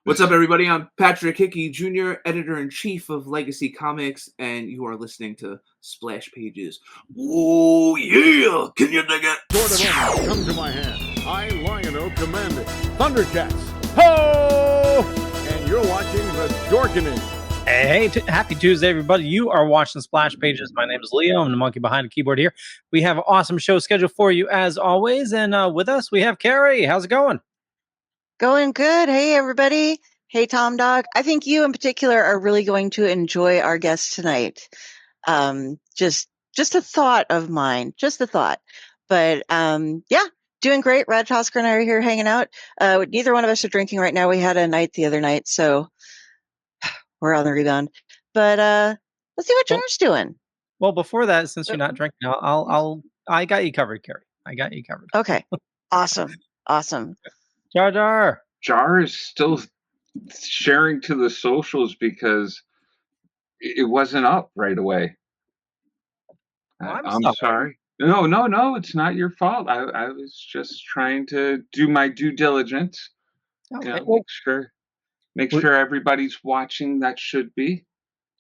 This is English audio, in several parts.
What's up, everybody? I'm Patrick Hickey Jr., Editor-in-Chief of Legacy Comix, and you are listening to Splash Pages. Oh, yeah! Can you dig it? Sword of Honor, come to my hand. I, Lion-O, command it. Thundercats, ho! And you're watching The Dorkening. Hey, happy Tuesday, everybody. You are watching Splash Pages. My name is Leo. I'm the monkey behind the keyboard here. We have an awesome show scheduled for you, as always. And with us, we have Carrie. How's it going? Going good. Hey, everybody. Hey, Tom Dog. I think you in particular are really going to enjoy our guest tonight. Just a thought of mine. Just a thought. But yeah, doing great. Rad Tosker and I are here hanging out. Neither one of us are drinking right now. We had a night the other night, so we're on the rebound. But let's see what Junior's doing. Well, before that, since you're not drinking, I got you covered, Carrie. I got you covered. Okay. Awesome. Jar Jar. Jar is still sharing to the socials because it wasn't up right away. Well, I'm sorry. No, it's not your fault. I was just trying to do my due diligence. Okay. You know, make sure everybody's watching that should be.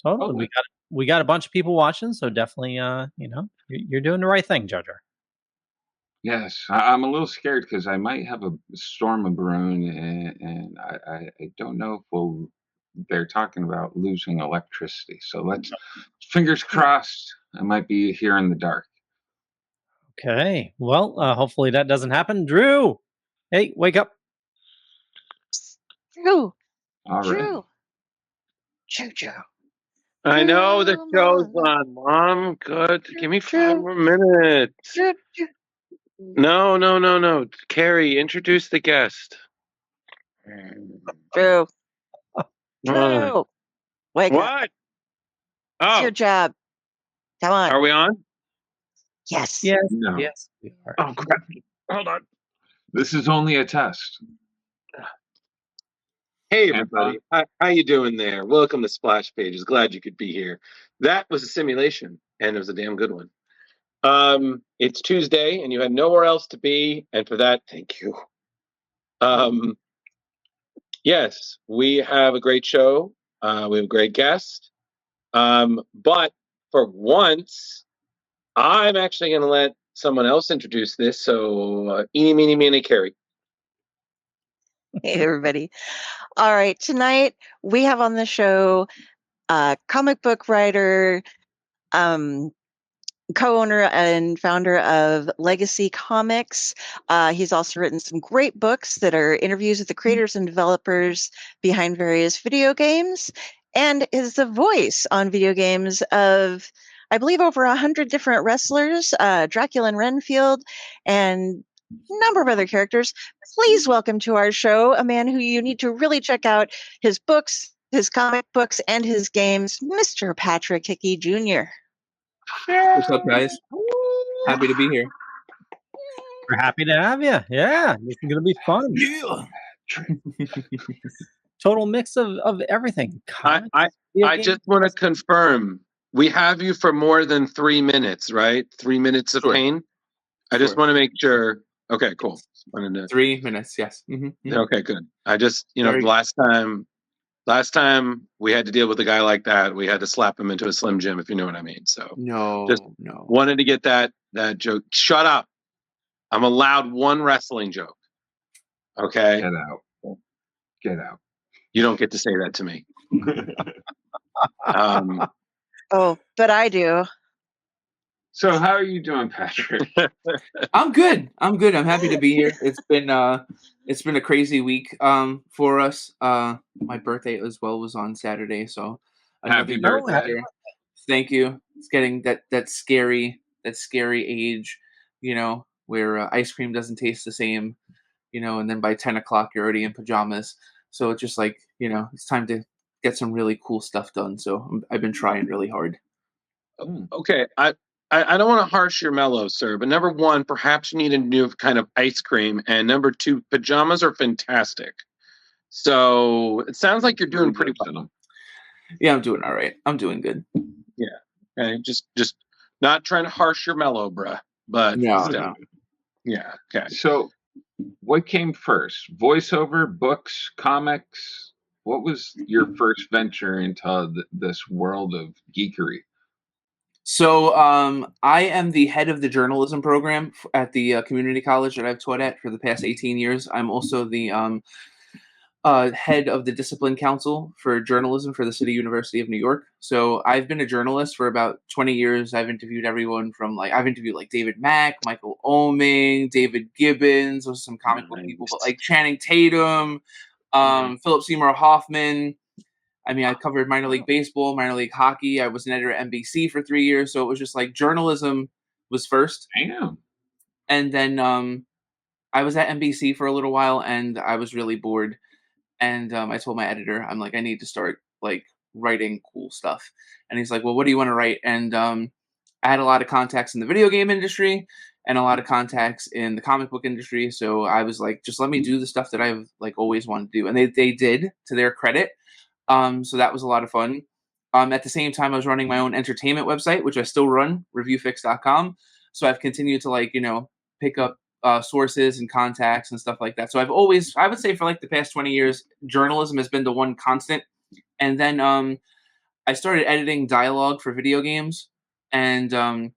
Totally. We got a bunch of people watching, so definitely, you're doing the right thing, Jar Jar. Yes, I'm a little scared because I might have a storm of brewing, and I don't know if they're talking about losing electricity. So fingers crossed, I might be here in the dark. Okay. Well, hopefully that doesn't happen. Drew, hey, wake up. Drew. All right. Drew. I know the show's on, Mom. Good. Give me 5 more minutes. Drew. No. Carrie, introduce the guest. Drew. Wake up. What? It's your job. Come on. Are we on? Yes. No. Yes. Oh, crap. Hold on. This is only a test. Hey, everybody. How you doing there? Welcome to Splash Pages. Glad you could be here. That was a simulation, and it was a damn good one. It's Tuesday, and you had nowhere else to be, and for that, thank you. Yes, we have a great show. We have a great guest. But for once, I'm actually going to let someone else introduce this. So, eeny, meeny, miny, Carrie. Hey, everybody. All right. Tonight, we have on the show comic book writer, co-owner and founder of Legacy Comix. He's also written some great books that are interviews with the creators and developers behind various video games, and is the voice on video games of, I believe, over 100 different wrestlers, Dracula and Renfield, and a number of other characters. Please welcome to our show a man who you need to really check out his books, his comic books, and his games, Mr. Patrick Hickey Jr. What's up, guys? Happy to be here. We're happy to have you. Yeah, this is going to be fun. Yeah. Total mix of everything. I just want to confirm, we have you for more than 3 minutes, right? 3 minutes of pain? I just want to make sure. Okay, cool. 3 minutes, yes. Mm-hmm. Okay, good. I just, last time we had to deal with a guy like that, we had to slap him into a Slim Jim, if you know what I mean. So No. Wanted to get that joke. Shut up. I'm allowed one wrestling joke. Okay? Get out. You don't get to say that to me. Oh, but I do. So how are you doing, Patrick? I'm good. I'm happy to be here. It's been a crazy week for us. My birthday as well was on Saturday, so Happy birthday. Thank you. It's getting that scary age, where ice cream doesn't taste the same, and then by 10 o'clock you're already in pajamas. So it's just like, it's time to get some really cool stuff done. So I've been trying really hard. Okay. I don't want to harsh your mellow, sir, but number one, perhaps you need a new kind of ice cream. And number two, pajamas are fantastic. So it sounds like you're doing pretty well. Yeah, I'm doing all right. I'm doing good. Yeah. Okay. Just not trying to harsh your mellow, bruh. But no. Yeah. Okay. So what came first? Voiceover, books, comics? what was your first venture into this world of geekery? So I am the head of the journalism program at the community college that I've taught at for the past 18 years. I'm also the head of the discipline council for journalism for the City University of New York. So I've been a journalist for about 20 years. I've interviewed everyone from I've interviewed David Mack, Michael Oeming, David Gibbons, those are some comic book people, but Channing Tatum, Philip Seymour Hoffman. I mean, I covered minor league baseball, minor league hockey. I was an editor at NBC for 3 years. So it was just journalism was first. Damn. And then I was at NBC for a little while and I was really bored. And I told my editor, I'm like, I need to start writing cool stuff. And he's like, well, what do you want to write? And I had a lot of contacts in the video game industry and a lot of contacts in the comic book industry. So I was like, just let me do the stuff that I've always wanted to do. And they did, to their credit. So that was a lot of fun. At the same time, I was running my own entertainment website, which I still run, reviewfix.com. So I've continued to pick up sources and contacts and stuff like that. So I've always, I would say for the past 20 years, journalism has been the one constant. And then I started editing dialogue for video games. And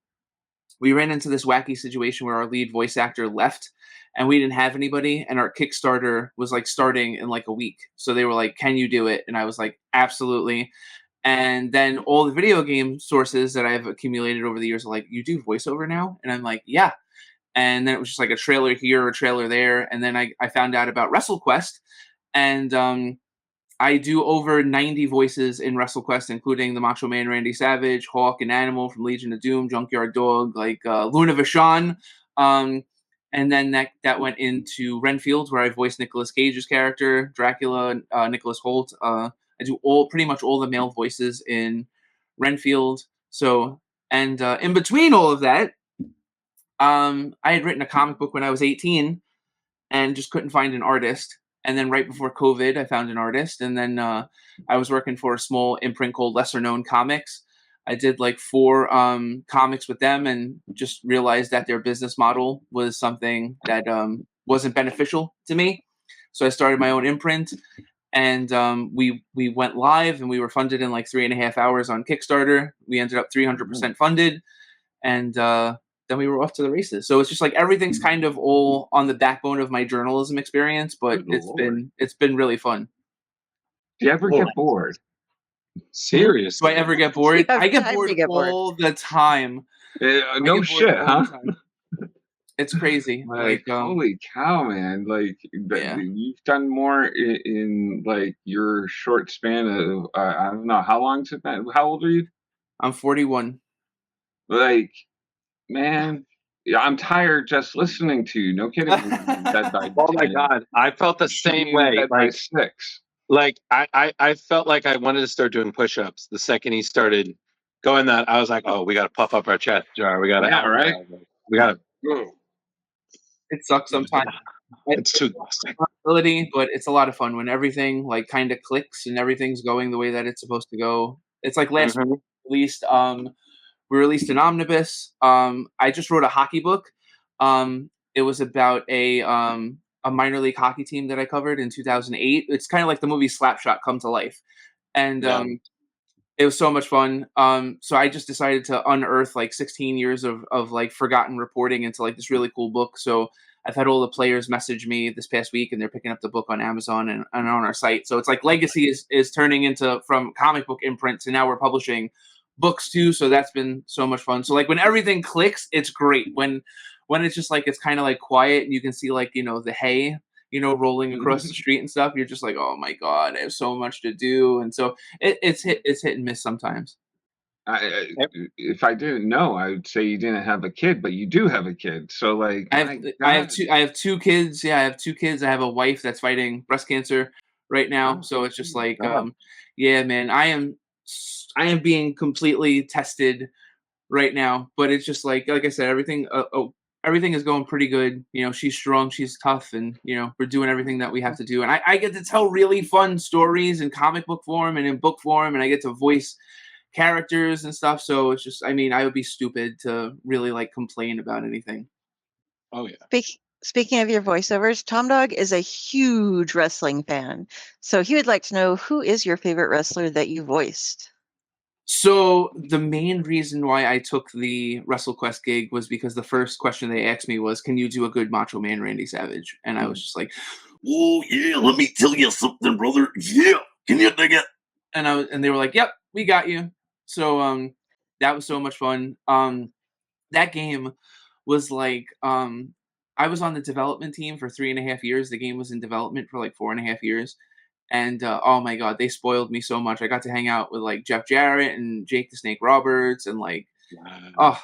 we ran into this wacky situation where our lead voice actor left and we didn't have anybody. And our Kickstarter was starting in a week. So they were like, can you do it? And I was like, absolutely. And then all the video game sources that I've accumulated over the years are like, you do voiceover now? And I'm like, yeah. And then it was just a trailer here, a trailer there. And then I found out about WrestleQuest. And I do over 90 voices in WrestleQuest, including the Macho Man Randy Savage, Hawk and Animal from Legion of Doom, Junkyard Dog, Luna Vachon. And then that went into Renfield, where I voiced Nicolas Cage's character, Dracula, Nicholas Hoult. I do pretty much all the male voices in Renfield. So, and in between all of that, I had written a comic book when I was 18 and just couldn't find an artist. And then right before COVID, I found an artist. And then I was working for a small imprint called Lesser Known Comics. I did 4 comics with them and just realized that their business model was something that wasn't beneficial to me. So I started my own imprint. And we went live and we were funded in 3.5 hours on Kickstarter. We ended up 300% funded. And then we were off to the races. So it's just everything's kind of all on the backbone of my journalism experience, but it's been really fun. Do you ever get bored? Seriously? Do I ever get bored? I get bored all the time. No shit, huh? It's crazy. Holy cow, man! You've done more in your short span of I don't know how long's it been. How old are you? I'm 41. Man, I'm tired just listening to you. No kidding. Oh my God, I felt the same way. By 6. I felt like I wanted to start doing push-ups the second he started going that. I was like, oh, we got to puff up our chest jar. We got to, right? We got to. It sucks sometimes. It's too exhausting. But it's a lot of fun when everything kind of clicks and everything's going the way that it's supposed to go. It's last week released. We released an omnibus. I just wrote a hockey book. It was about a minor league hockey team that I covered in 2008. It's kind of like the movie Slapshot come to life. And it was so much fun. So I just decided to unearth 16 years of forgotten reporting into this really cool book. So I've had all the players message me this past week and they're picking up the book on Amazon and on our site. So it's Legacy is turning into from comic book imprint to now we're publishing books too. So that's been so much fun. So when everything clicks, it's great. When it's just it's kind of quiet and you can see the hay, rolling across the street and stuff, you're just oh my God, I have so much to do. And so it's hit and miss sometimes. If I didn't know, I would say you didn't have a kid, but you do have a kid. So I have 2 kids. Yeah, I have 2 kids. I have a wife that's fighting breast cancer right now. So it's just yeah, man, I am being completely tested right now, but it's just like I said, everything is going pretty good. She's strong, she's tough, and we're doing everything that we have to do. And I get to tell really fun stories in comic book form and in book form, and I get to voice characters and stuff. So it's just, I would be stupid to really complain about anything. Oh yeah. speaking of your voiceovers, Tom Dog is a huge wrestling fan. So he would like to know, who is your favorite wrestler that you voiced? So the main reason why I took the WrestleQuest gig was because the first question they asked me was, "Can you do a good Macho Man Randy Savage?" And I was just like, "Oh yeah, let me tell you something, brother. Yeah, can you dig it?" And they were like, "Yep, we got you." So that was so much fun. That game was like I was on the development team for 3.5 years. The game was in development for like 4.5 years. And oh my god, they spoiled me so much. I got to hang out with like Jeff Jarrett and Jake the Snake Roberts and like oh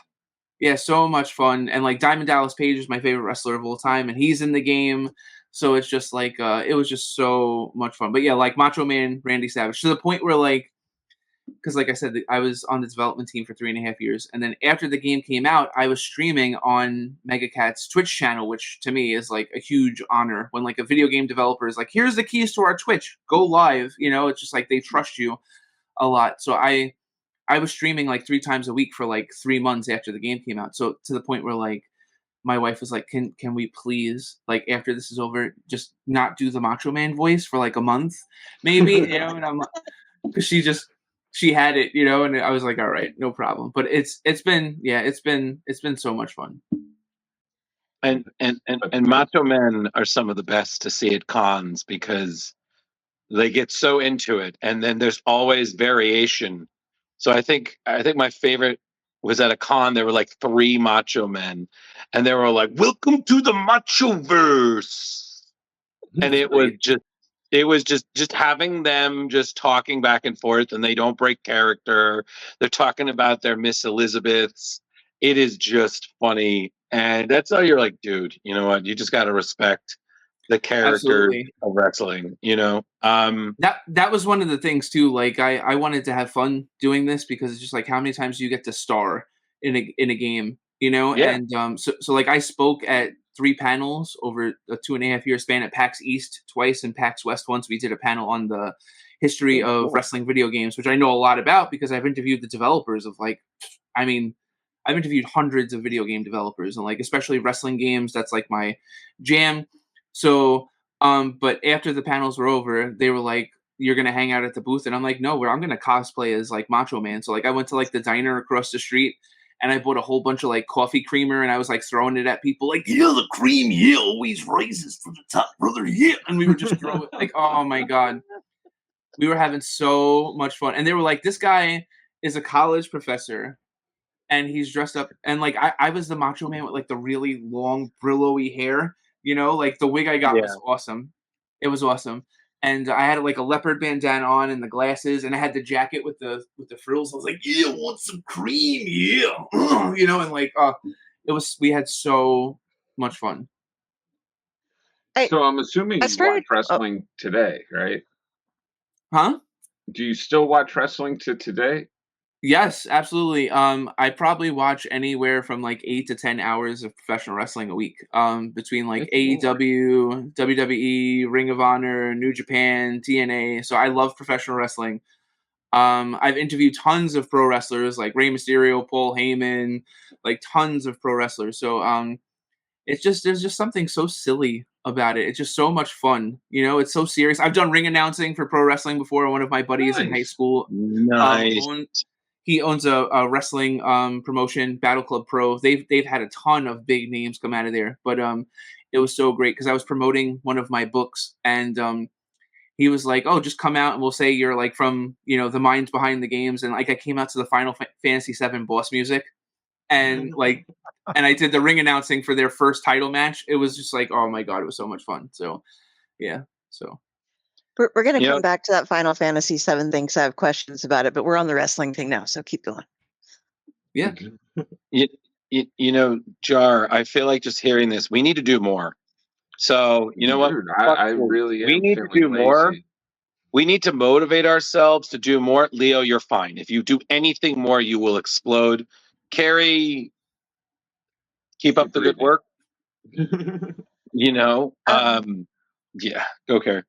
yeah, so much fun. And like Diamond Dallas Page is my favorite wrestler of all time, and he's in the game. So it's just like it was just so much fun. But yeah, like Macho Man Randy Savage, to the point where like, because like I said, I was on the development team for 3.5 years, and then after the game came out, I was streaming on MegaCat's Twitch channel, which to me is like a huge honor. When like a video game developer is like, "Here's the keys to our Twitch, go live," it's just like they trust you a lot. So I was streaming like 3 times a week for like 3 months after the game came out. So to the point where like my wife was like, "Can we please, like, after this is over, just not do the Macho Man voice for like a month, maybe?" And I'm because she had it, and I was like, "All right, no problem." But it's been so much fun. And Macho Men are some of the best to see at cons because they get so into it, and then there's always variation. So I think my favorite was at a con. There were like 3 Macho Men, and they were like, "Welcome to the Macho Verse," and it was just having them just talking back and forth, and they don't break character. They're talking about their Miss Elizabeths. It is just funny, and that's how you're like, dude, you know what? You just got to respect the character Absolutely. of wrestling. That was one of the things too. Like I wanted to have fun doing this because it's just like, how many times do you get to star in a game, Yeah. And so like I spoke at 3 panels over a 2.5 year span at PAX East twice and PAX West once. We did a panel on the history of wrestling video games, which I know a lot about because I've interviewed the developers of like, I mean, I've interviewed hundreds of video game developers and like especially wrestling games. That's like my jam. So but after the panels were over, they were like, "You're gonna hang out at the booth," and I'm like, "No, I'm gonna cosplay as like Macho Man." So like I went to like the diner across the street and I bought a whole bunch of like coffee creamer and I was like throwing it at people like, "Yeah, the cream, yeah, always rises to the top, brother, yeah." And we were just throwing it like, oh my god. We were having so much fun. And they were like, "This guy is a college professor and he's dressed up," and like I was the Macho Man with like the really long brillo-y hair, like the wig I got was awesome. It was awesome. And I had like a leopard bandana on and the glasses, and I had the jacket with the frills. I was like, "Yeah, want some cream, yeah." And like we had so much fun. So I'm assuming I you started. watch wrestling today, right? Huh? Do you still watch wrestling to today? Yes, absolutely. I probably watch anywhere from like 8 to 10 hours of professional wrestling a week. Between like AEW, WWE, Ring of Honor, New Japan, TNA. So I love professional wrestling. I've interviewed tons of pro wrestlers like Rey Mysterio, Paul Heyman, like tons of pro wrestlers. So there's just something so silly about it. It's just so much fun. It's so serious. I've done ring announcing for pro wrestling before. One of my buddies in high Nice. school Nice. he owns a wrestling promotion, Battle Club Pro. They've had a ton of big names come out of there, but it was so great because I was promoting one of my books, and he was like, "Oh, just come out and we'll say you're like from the minds behind the games." And like I came out to the Final Fantasy VII boss music, and like and I did the ring announcing for their first title match. It was just like, oh my god, it was so much fun. So yeah, so. We're going to come back to that Final Fantasy VII thing because I have questions about it, but we're on the wrestling thing now, so keep going. Yeah. Jar, I feel like just hearing this, we need to do more. So, you know Dude, what? I really am. We need to do more. We need to motivate ourselves to do more. Leo, you're fine. If you do anything more, you will explode. Carrie, keep up the good work. Yeah, go Carrie.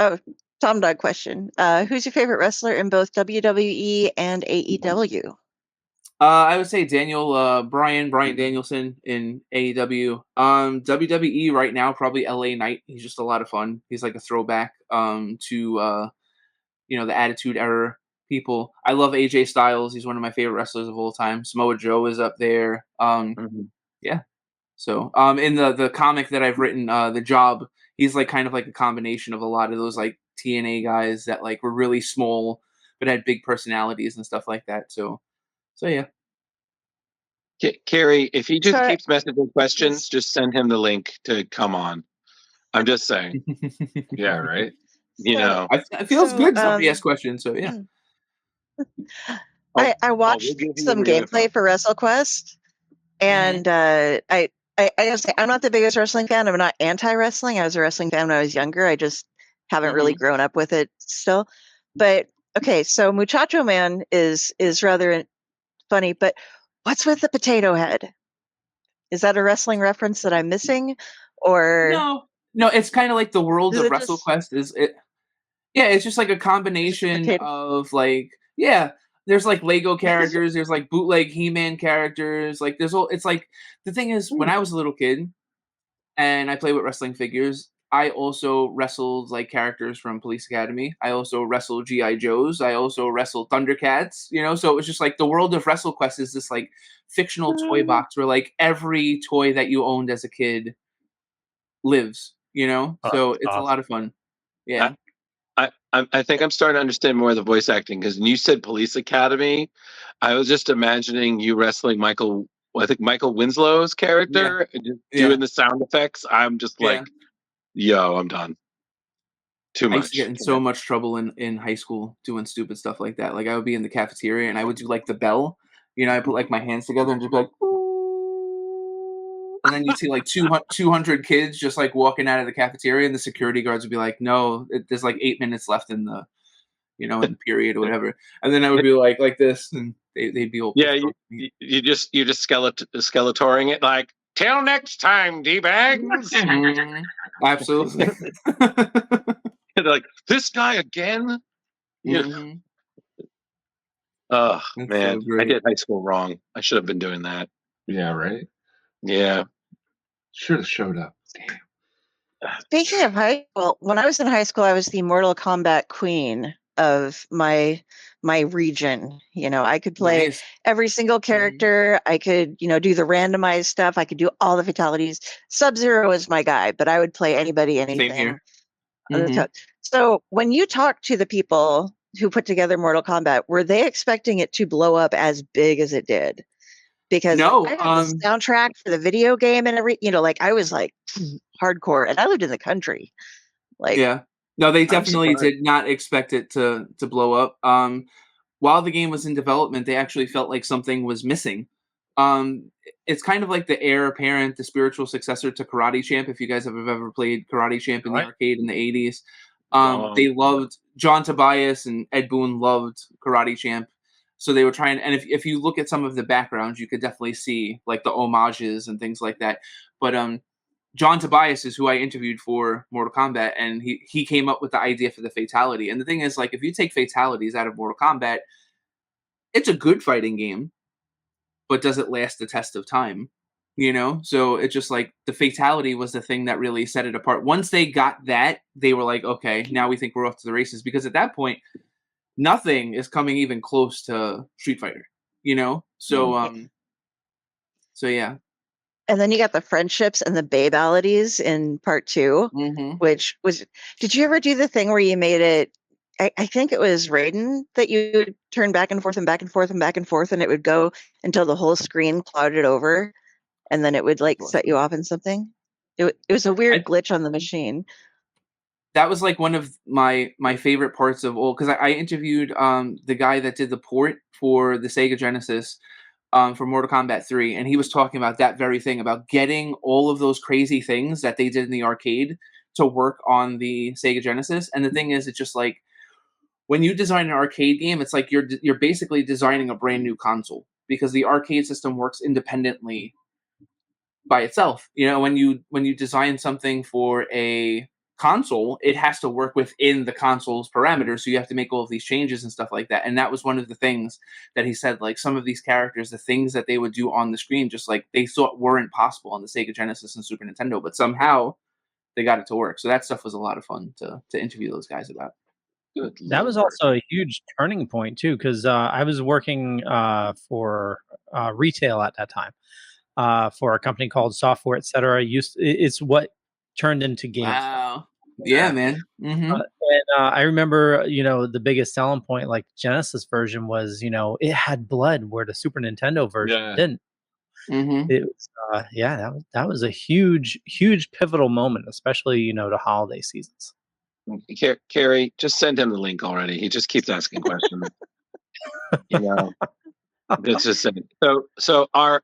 Oh, Tom Dog question. Who's your favorite wrestler in both WWE and AEW? I would say Brian Danielson in AEW. WWE right now, probably LA Knight. He's just a lot of fun. He's like a throwback to the Attitude Era people. I love AJ Styles. He's one of my favorite wrestlers of all time. Samoa Joe is up there. Yeah. So in the comic that I've written, The Job, he's like kind of like a combination of a lot of those like TNA guys that like were really small but had big personalities and stuff like that. So yeah. Carrie, if he just So- keeps messaging questions, just send him the link to come on. I'm just saying. Yeah, right. You know, it feels So, good. Somebody asks questions, so yeah. I watched we'll give you some the gameplay info. for WrestleQuest, and I gotta say, I'm not the biggest wrestling fan. I'm not anti-wrestling. I was a wrestling fan when I was younger. I just haven't really grown up with it still. But okay, so Muchacho Man is rather funny, but what's with the potato head? Is that a wrestling reference that I'm missing, or No, it's kind of like the world is of it just WrestleQuest is it. Yeah, it's just like a combination potato? of like there's like Lego characters, there's like bootleg He-Man characters, like there's all. It's like the thing is when I was a little kid and I played with wrestling figures, I also wrestled like characters from Police Academy. I also wrestled GI Joes. I also wrestled Thundercats. So it was just like the world of WrestleQuest is this like fictional toy box where like every toy that you owned as a kid lives. So it's a lot of fun. Yeah. I think I'm starting to understand more of the voice acting, because when you said Police Academy, I was just imagining you wrestling Michael Winslow's character, and just doing the sound effects. I'm just like, yo, I'm done. Too much. I used to get in so much trouble in high school doing stupid stuff like that. Like I would be in the cafeteria and I would do like the bell. I put like my hands together and just be like, and then you'd see like 200 kids just like walking out of the cafeteria, and the security guards would be like, "No, there's like 8 minutes left in the, in the period or whatever." And then I would be like this, and they'd be all you just skeletoring it like, till next time, D-bags. Absolutely. They're like, this guy again. Oh man, I did high school wrong. I should have been doing that. Yeah, right. Yeah, should have showed up. Damn. Speaking of high school, when I was in high school, I was the Mortal Kombat queen of my region. I could play every single character. I could, do the randomized stuff. I could do all the fatalities. Sub-Zero is my guy, but I would play anybody, anything. Same here. So when you talk to the people who put together Mortal Kombat, were they expecting it to blow up as big as it did? Because no, I had the soundtrack for the video game and I was like hardcore, and I lived in the country. No, they definitely did not expect it to blow up. While the game was in development, they actually felt like something was missing. It's kind of like the heir apparent, the spiritual successor to Karate Champ. If you guys have ever played Karate Champ in the arcade in the 80s, they loved John Tobias and Ed Boon loved Karate Champ. So they were trying, and if you look at some of the backgrounds, you could definitely see like the homages and things like that. But John Tobias is who I interviewed for Mortal Kombat, and he came up with the idea for the fatality. And the thing is, like, if you take fatalities out of Mortal Kombat, it's a good fighting game, but does it last the test of time? So it's just like the fatality was the thing that really set it apart. Once they got that, they were like, okay, now we think we're off to the races, because at that point, nothing is coming even close to Street Fighter, So, so yeah. And then you got the friendships and the babalities in part 2, which was, did you ever do the thing where you made it, I think it was Raiden, that you would turn back and forth and back and forth and back and forth, and it would go until the whole screen clouded over, and then it would like set you off in something? It was a weird glitch on the machine. That was like one of my favorite parts of all, because I interviewed the guy that did the port for the Sega Genesis for Mortal Kombat 3, and he was talking about that very thing, about getting all of those crazy things that they did in the arcade to work on the Sega Genesis. And the thing is, it's just like when you design an arcade game, it's like you're basically designing a brand new console, because the arcade system works independently by itself. When you design something for a console, it has to work within the console's parameters. So you have to make all of these changes and stuff like that. And that was one of the things that he said, like some of these characters, the things that they would do on the screen, just like they thought weren't possible on the Sega Genesis and Super Nintendo, but somehow they got it to work. So that stuff was a lot of fun to interview those guys about. Good That was Lord. also a huge turning point too, because I was working for retail at that time for a company called Software Etc. It's what turned into games. Wow. Yeah, man. Mm-hmm. I remember, the biggest selling point, like Genesis version, was it had blood, where the Super Nintendo version didn't. Mm-hmm. It was, that was a huge pivotal moment, especially the holiday seasons. Carrie, just send him the link already. He just keeps asking questions. That's just it. So our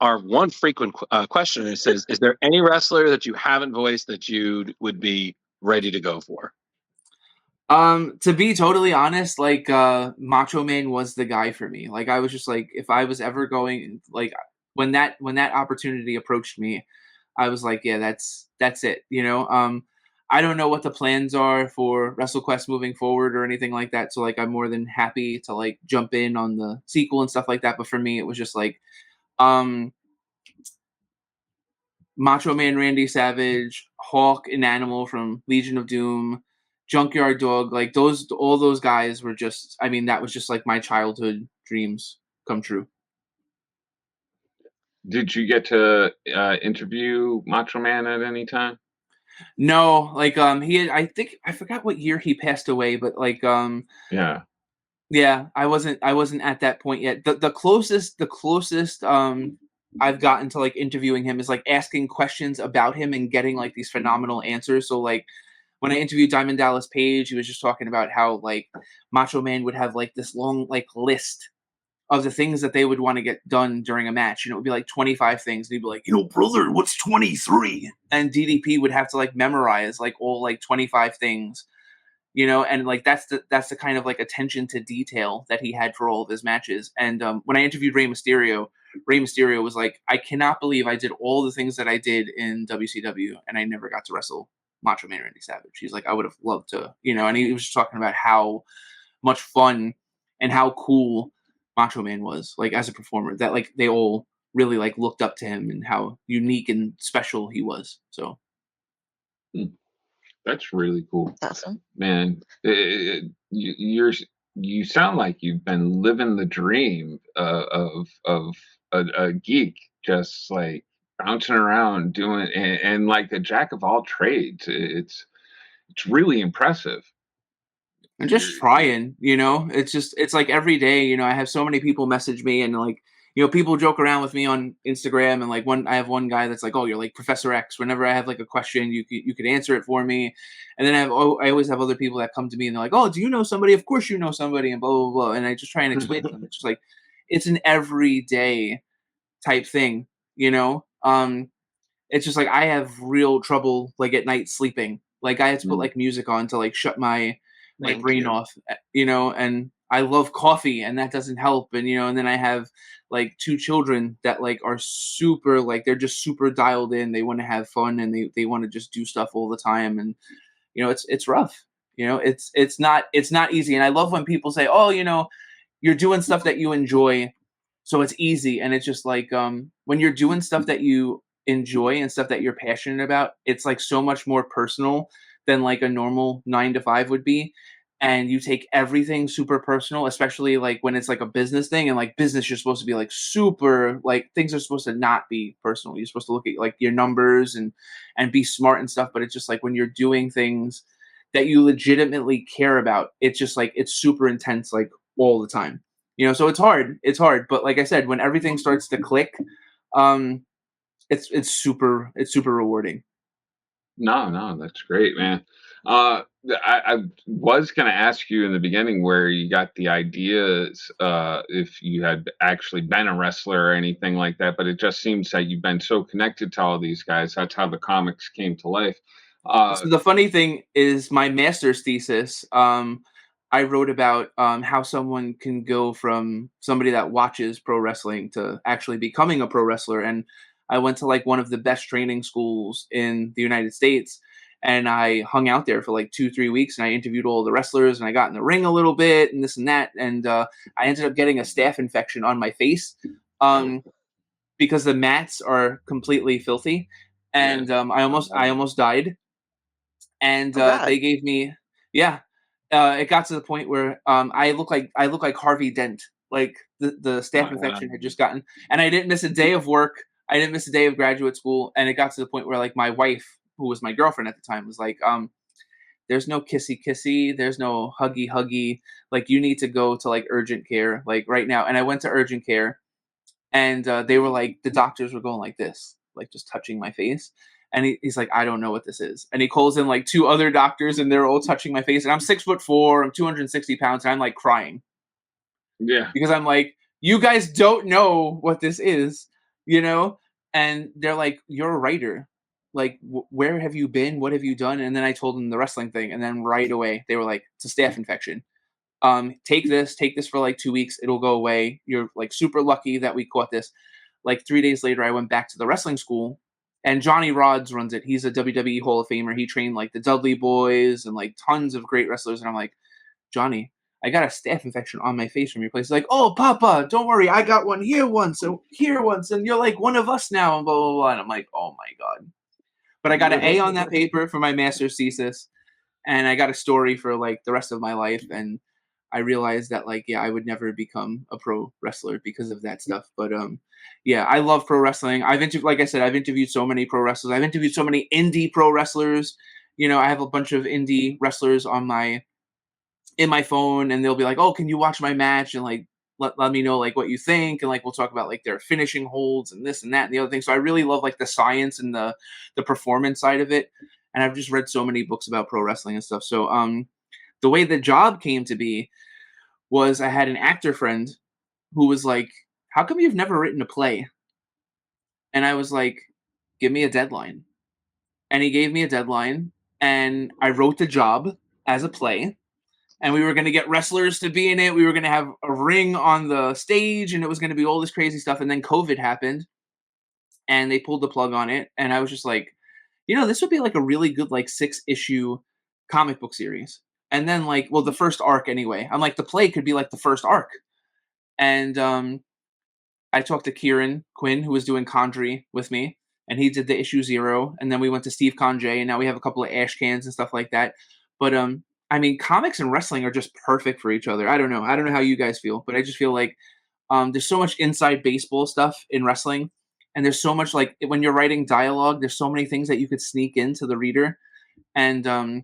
one frequent questioner says, "Is there any wrestler that you haven't voiced that you would be ready to go for?" To be totally honest, like Macho Man was the guy for me. Like I was just like, if I was ever going, like when that opportunity approached me, I was like, yeah, that's it. I don't know what the plans are for WrestleQuest moving forward or anything like that. So like, I'm more than happy to like jump in on the sequel and stuff like that. But for me, it was just like, Macho Man Randy Savage, Hawk and Animal from Legion of Doom, Junkyard Dog, like all those guys were just, I mean, that was just like my childhood dreams come true. Did you get to interview Macho Man at any time? No, like he had, I think I forgot what year he passed away, but like Yeah, I wasn't at that point yet. The closest I've gotten to like interviewing him is like asking questions about him and getting like these phenomenal answers. So like when I interviewed Diamond Dallas Page, he was just talking about how like Macho Man would have like this long like list of the things that they would want to get done during a match. It would be like 25 things. And he'd be like, brother, what's 23? And DDP would have to like memorize like all like 25 things, and like that's the kind of like attention to detail that he had for all of his matches. And when I interviewed Rey Mysterio was like, I cannot believe I did all the things that I did in WCW and I never got to wrestle Macho Man Randy Savage. He's like, I would have loved to, and he was just talking about how much fun and how cool Macho Man was, like as a performer, that like they all really like looked up to him and how unique and special he was. So that's really cool. Awesome. Man, you sound like you've been living the dream of a geek, just like bouncing around doing and like a jack of all trades. It's really impressive. and just trying, it's like every day, I have so many people message me and like, people joke around with me on Instagram and like I have one guy that's like, oh, you're like Professor X. Whenever I have like a question, you could answer it for me. And then I always have other people that come to me and they're like, oh, do you know somebody? Of course you know somebody, and blah, blah, blah. And I just try and explain to them. It's just like, it's an everyday type thing, it's just like, I have real trouble like at night sleeping. Like I had to put like music on to like shut my brain off, and I love coffee and that doesn't help. And, and then I have like 2 children that like are super, like, they're just super dialed in. They want to have fun and they want to just do stuff all the time. And, it's rough, it's not easy. And I love when people say, oh, you're doing stuff that you enjoy, so it's easy. And it's just like, when you're doing stuff that you enjoy and stuff that you're passionate about, it's like so much more personal than like a normal 9 to 5 would be. And you take everything super personal, especially like when it's like a business thing, and like business, you're supposed to be like super, like things are supposed to not be personal. You're supposed to look at like your numbers and be smart and stuff. But it's just like when you're doing things that you legitimately care about, it's just like, it's super intense, like all the time, so it's hard. But like I said, when everything starts to click, it's super rewarding. No, that's great, man. I was going to ask you in the beginning where you got the ideas, if you had actually been a wrestler or anything like that, but it just seems that you've been so connected to all these guys. That's how the comics came to life. So the funny thing is, my master's thesis, I wrote about how someone can go from somebody that watches pro wrestling to actually becoming a pro wrestler. And I went to like one of the best training schools in the United States. and I hung out there for like 2-3 weeks, and I interviewed all the wrestlers, and I got in the ring a little bit and this and that, and I ended up getting a staph infection on my face because the mats are completely filthy, and I almost died, and Oh, God. they gave me it got to the point where I look like Harvey Dent. Like the staph infection had just gotten, and I didn't miss a day of work. I didn't miss a day of graduate school, and it got to the point where like my wife, who was my girlfriend at the time, was like, there's no kissy, there's no huggy. Like, you need to go to like urgent care, like right now. And I went to urgent care, and they were like, the doctors were going like this, like just touching my face. And he's like, I don't know what this is. And he calls in like 2 other doctors, and they're all touching my face. And I'm 6'4", I'm 260 pounds, and I'm like crying. Yeah. Because I'm like, you guys don't know what this is, you know? And they're like, you're a writer. Like, where have you been? What have you done? And then I told them the wrestling thing. And then right away, they were like, it's a staph infection. Take this for like 2 weeks. It'll go away. You're like super lucky that we caught this. Like 3 days later, I went back to the wrestling school, and Johnny Rodz runs it. He's a WWE Hall of Famer. He trained like the Dudley Boys and like tons of great wrestlers. And I'm like, Johnny, I got a staph infection on my face from your place. He's like, oh, Papa, don't worry. I got one here once and here once. And you're like one of us now. And blah, blah, blah. And I'm like, oh my God. But I got an A on that paper for my master's thesis. And I got a story for like the rest of my life. And I realized that like, yeah, I would never become a pro wrestler because of that stuff. But yeah, I love pro wrestling. Like I said, I've interviewed so many pro wrestlers. I've interviewed so many indie pro wrestlers. You know, I have a bunch of indie wrestlers in my phone, and they'll be like, oh, can you watch my match? And like, let me know like what you think. And like, we'll talk about like their finishing holds and this and that and the other thing. So I really love like the science and the performance side of it. And I've just read so many books about pro wrestling and stuff. So the way the job came to be was I had an actor friend who was like, how come you've never written a play? And I was like, give me a deadline. And he gave me a deadline, and I wrote the job as a play. And we were going to get wrestlers to be in it. We were going to have a ring on the stage, and it was going to be all this crazy stuff. And then COVID happened, and they pulled the plug on it. And I was just like, you know, this would be like a really good like 6-issue comic book series. And then like, well, the first arc anyway. I'm like, the play could be like the first arc. And I talked to Kieran Quinn, who was doing Condrey with me, and he did the issue 0. And then we went to Steve Condrey, and now we have a couple of ash cans and stuff like that. But I mean, comics and wrestling are just perfect for each other. I don't know how you guys feel, but I just feel like there's so much inside baseball stuff in wrestling, and there's so much like when you're writing dialogue, there's so many things that you could sneak into the reader. And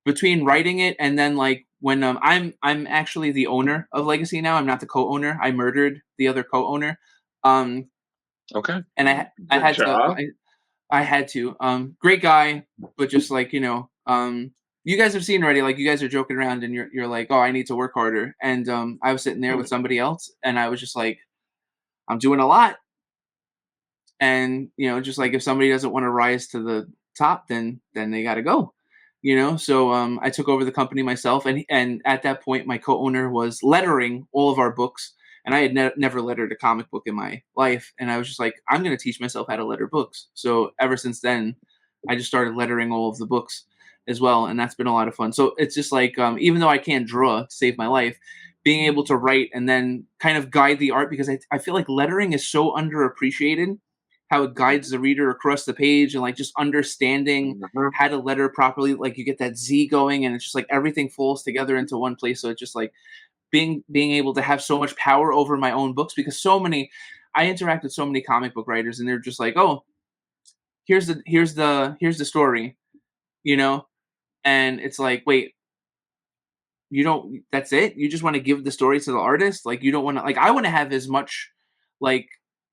between writing it and then like when I'm actually the owner of Legacy now. I'm not the co-owner. I murdered the other co-owner. Okay. And I had to. Great guy, but just like, you know, you guys have seen already, like you guys are joking around and you're like, oh, I need to work harder. And I was sitting there with somebody else, and I was just like, I'm doing a lot. And, you know, just like if somebody doesn't want to rise to the top, then they got to go, you know? So I took over the company myself. And at that point, my co-owner was lettering all of our books. And I had never lettered a comic book in my life. And I was just like, I'm going to teach myself how to letter books. So ever since then, I just started lettering all of the books as well. And that's been a lot of fun. So it's just like, even though I can't draw to save my life, being able to write and then kind of guide the art, because I feel like lettering is so underappreciated, how it guides the reader across the page, and like just understanding how to letter properly. Like you get that Z going, and it's just like everything falls together into one place. So it's just like being able to have so much power over my own books, because I interact with so many comic book writers, and they're just like, oh, here's the story, you know? And it's like, wait, that's it? You just want to give the story to the artist? Like you don't want to, like, I want to have as much like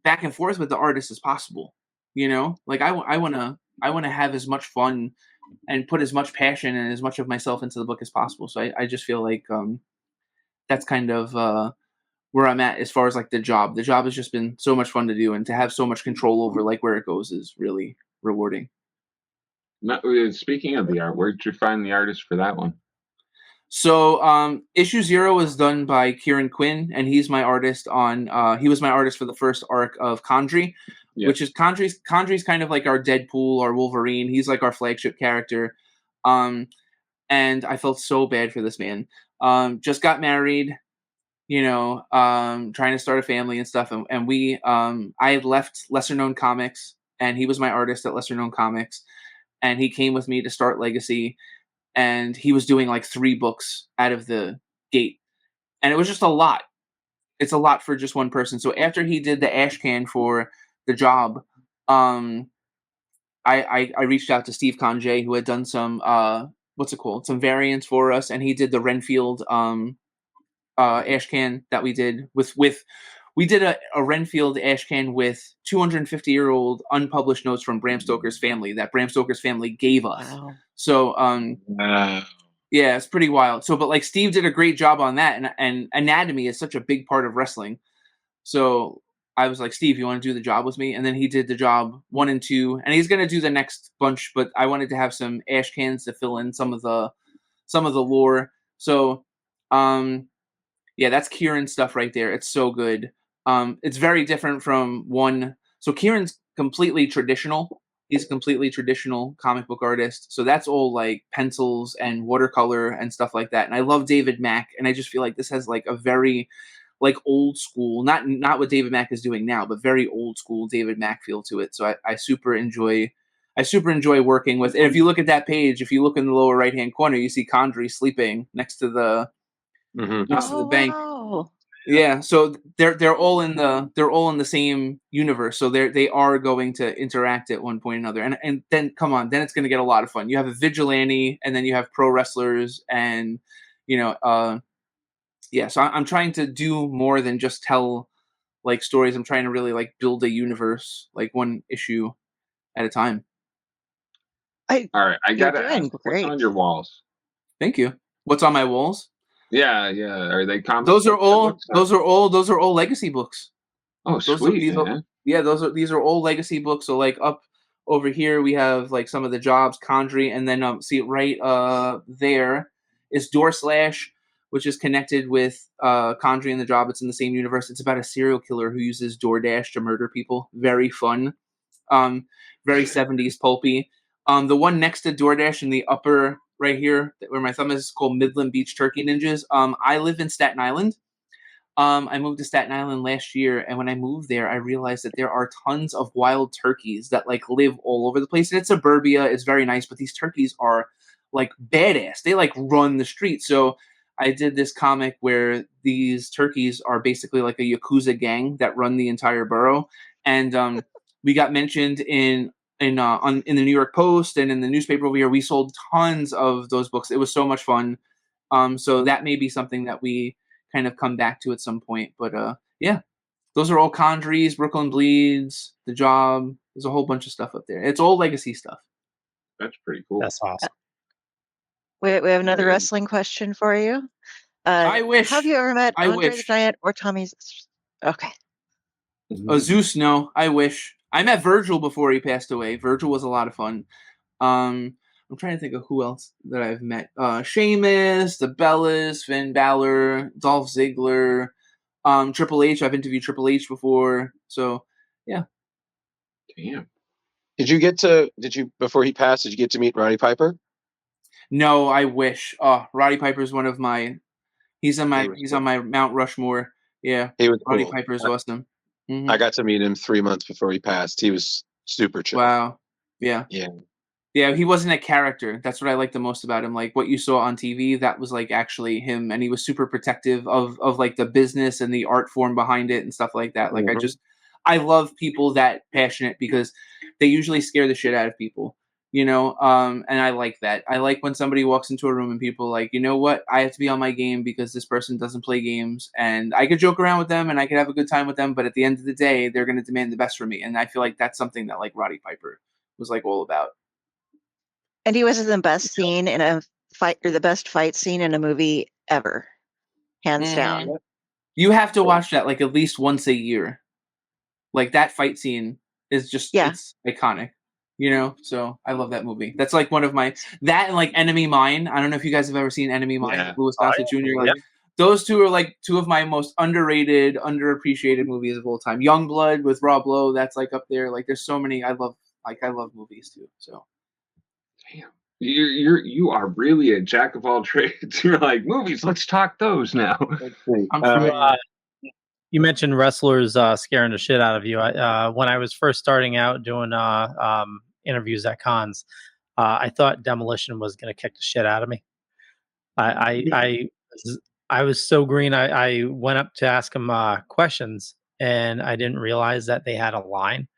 back and forth with the artist as possible, you know? Like I want to have as much fun and put as much passion and as much of myself into the book as possible. So I just feel like that's kind of where I'm at as far as like the job. The job has just been so much fun to do, and to have so much control over like where it goes is really rewarding. Now, speaking of the art, where did you find the artist for that one? So issue 0 was done by Kieran Quinn, and he's my artist on he was my artist for the first arc of Condrey. which is Condrey's kind of like our Deadpool or Wolverine. He's like our flagship character. And I felt so bad for this man. Just got married, trying to start a family and stuff. And we, I had left Lesser Known Comics, and he was my artist at Lesser Known Comics. And he came with me to start Legacy, and he was doing like 3 books out of the gate. And it was just a lot. It's a lot for just one person. So after he did the ash can for the job, I reached out to Steve Condrey, who had done some some variants for us, and he did the Renfield ash can that we did we did a Renfield ash can with 250-year-old unpublished notes from Bram Stoker's family that Bram Stoker's family gave us. Wow. So yeah, it's pretty wild. So, but like Steve did a great job on that, and anatomy is such a big part of wrestling. So I was like, Steve, you want to do the job with me? And then he did the job 1 and 2, and he's going to do the next bunch. But I wanted to have some ash cans to fill in some of the lore. So, yeah, that's Kieran's stuff right there. It's so good. It's very different from one. So Kieran's completely traditional. He's a completely traditional comic book artist. So that's all like pencils and watercolor and stuff like that. And I love David Mack. And I just feel like this has like a very like old school, not what David Mack is doing now, but very old school David Mack feel to it. So I super enjoy working with. And if you look at that page, if you look in the lower right hand corner, you see Condrey sleeping next to the bank. Wow. Yeah, so they're all in the same universe. So they are going to interact at one point or another. And then come on, then it's going to get a lot of fun. You have a vigilante, and then you have pro wrestlers, and yeah. So I'm trying to do more than just tell like stories. I'm trying to really like build a universe, like one issue at a time. All right, I got to ask, great. what's on your walls? Thank you. What's on my walls? Yeah. Are they comic? Those are all legacy books. Oh, sweet, man. These are all legacy books. So like up over here we have like some of the jobs, Condrey, and then see right there is Door Slash, which is connected with Condrey and the job. It's in the same universe. It's about a serial killer who uses DoorDash to murder people. Very fun. Very 70s pulpy. The one next to DoorDash in the upper right here, where my thumb is called Midland Beach Turkey Ninjas. I live in Staten Island. I moved to Staten Island last year, and when I moved there, I realized that there are tons of wild turkeys that like live all over the place. And it's suburbia, it's very nice, but these turkeys are like badass. They like run the street. So I did this comic where these turkeys are basically like a Yakuza gang that run the entire borough, and we got mentioned in the New York Post and in the newspaper over here. We sold tons of those books. It was so much fun. So that may be something that we kind of come back to at some point. But yeah, those are all Condrey's, Brooklyn Bleeds, The Job. There's a whole bunch of stuff up there. It's all legacy stuff. That's pretty cool. That's awesome. We have another wrestling question for you. I wish. Have you ever met Andre the wish. Giant or Tommy? Okay. Zeus, no. I wish. I met Virgil before he passed away. Virgil was a lot of fun. I'm trying to think of who else that I've met. Sheamus, the Bellas, Finn Balor, Dolph Ziggler, Triple H. I've interviewed Triple H before. So, yeah. Damn. Did you before he passed, did you get to meet Roddy Piper? No, I wish. Roddy Piper's one of my. He's on my Mount Rushmore. Yeah, He was Roddy cool. Piper's awesome. Mhm. I got to meet him 3 months before he passed. He was super chill. Wow. Yeah. Yeah. Yeah, he wasn't a character. That's what I like the most about him. Like what you saw on TV, that was like actually him, and he was super protective of like the business and the art form behind it and stuff like that. Like I love people that passionate because they usually scare the shit out of people. And I like that. I like when somebody walks into a room and people are like, you know what? I have to be on my game because this person doesn't play games, and I could joke around with them and I could have a good time with them, but at the end of the day, they're going to demand the best from me. And I feel like that's something that like Roddy Piper was like all about. And he was in the best scene in a fight, or the best fight scene in a movie ever, hands down. You have to watch that like at least once a year. Like that fight scene is just it's iconic. So I love that movie. That's like one of my and like Enemy Mine. I don't know if you guys have ever seen Enemy Mine. Yeah. Louis Gossett Jr. Like those two are like two of my most underrated, underappreciated movies of all time. Youngblood with Rob Lowe, that's like up there. Like there's so many. I love movies too. So Damn. You are really a jack of all trades. You're like, movies, let's talk those now. I'm trying. You mentioned wrestlers scaring the shit out of you. When I was first starting out doing interviews at cons, I thought Demolition was going to kick the shit out of me. I was so green. I went up to ask him questions, and I didn't realize that they had a line.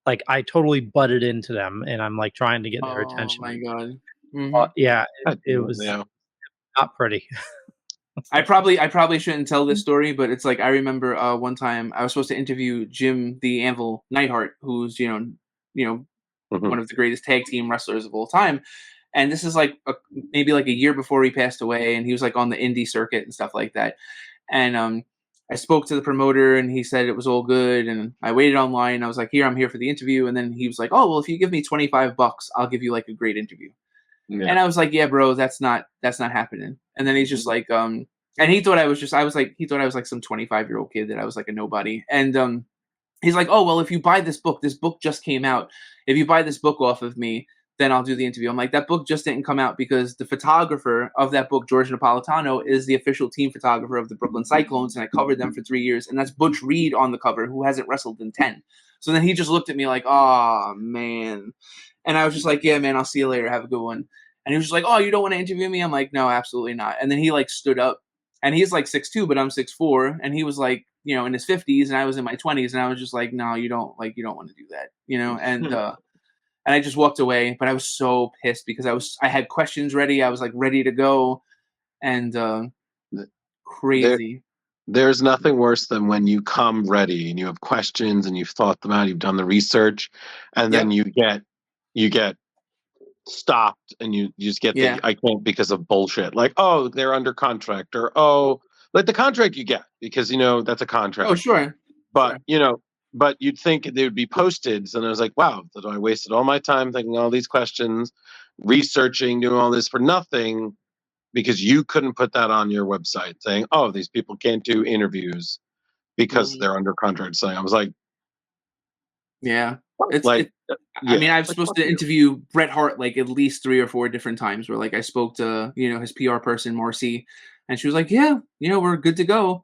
Like I totally butted into them, and I'm like trying to get their attention. Oh my god! Mm-hmm. Yeah, it was not pretty. I probably shouldn't tell this story, but it's like I remember one time I was supposed to interview Jim the Anvil Neidhart, who's one of the greatest tag team wrestlers of all time. And this is like maybe like a year before he passed away, and he was like on the indie circuit and stuff like that. And I spoke to the promoter, and he said it was all good. And I waited online. I was like, I'm here for the interview. And then he was like, oh, well, if you give me $25, I'll give you like a great interview. Yeah. And I was like, yeah, bro, that's not happening. And then he's just like, and he thought I was like some 25-year-old kid that I was like a nobody. And he's like, oh, well, if you buy this book just came out. If you buy this book off of me, then I'll do the interview. I'm like, that book just didn't come out because the photographer of that book, George Napolitano, is the official team photographer of the Brooklyn Cyclones, and I covered them for 3 years. And that's Butch Reed on the cover, who hasn't wrestled in 10. So then he just looked at me like, oh, man. And I was just like, yeah, man, I'll see you later. Have a good one. And he was just like, oh, you don't want to interview me? I'm like, no, absolutely not. And then he like stood up, and he's like 6'2", but I'm 6'4", and he was like, in his 50s, and I was in my 20s, and I was just like, no, you don't want to do that, and I just walked away. But I was so pissed because I had questions ready. I was like ready to go, and crazy. There's nothing worse than when you come ready and you have questions and you've thought them out, you've done the research, and then you get stopped and you just get I can't because of bullshit. Like, oh, they're under contract, or oh, like the contract you get because that's a contract. Oh, sure. But but you'd think they would be posted. And I was like, wow, that I wasted all my time thinking all these questions, researching, doing all this for nothing because you couldn't put that on your website saying, oh, these people can't do interviews because they're under contract. So I was like, yeah. I mean, I'm supposed to interview Bret Hart like at least 3 or 4 different times where like I spoke to, his PR person, Marcy, and she was like, yeah, we're good to go.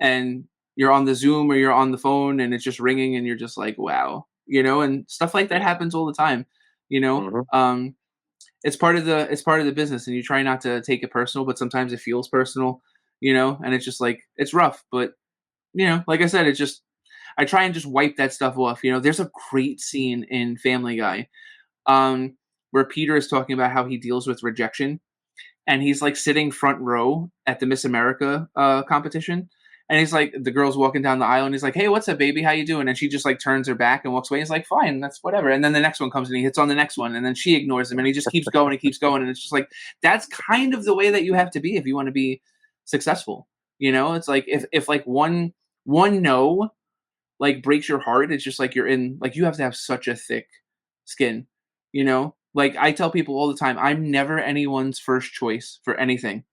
And you're on the Zoom or you're on the phone and it's just ringing and you're just like, wow, and stuff like that happens all the time, it's part of the business, and you try not to take it personal, but sometimes it feels personal, and it's just like, it's rough, but like I said, it's just, I try and just wipe that stuff off. There's a great scene in Family Guy where Peter is talking about how he deals with rejection, and he's like sitting front row at the Miss America competition, and he's like, the girl's walking down the aisle, and he's like, hey, what's up, baby? How you doing? And she just like turns her back and walks away. He's like, fine, that's whatever. And then the next one comes and he hits on the next one, and then she ignores him, and he just keeps going and keeps going. And it's just like, that's kind of the way that you have to be if you want to be successful. It's like if like one no like breaks your heart, it's just like you're in, like, you have to have such a thick skin, like I tell people all the time, I'm never anyone's first choice for anything,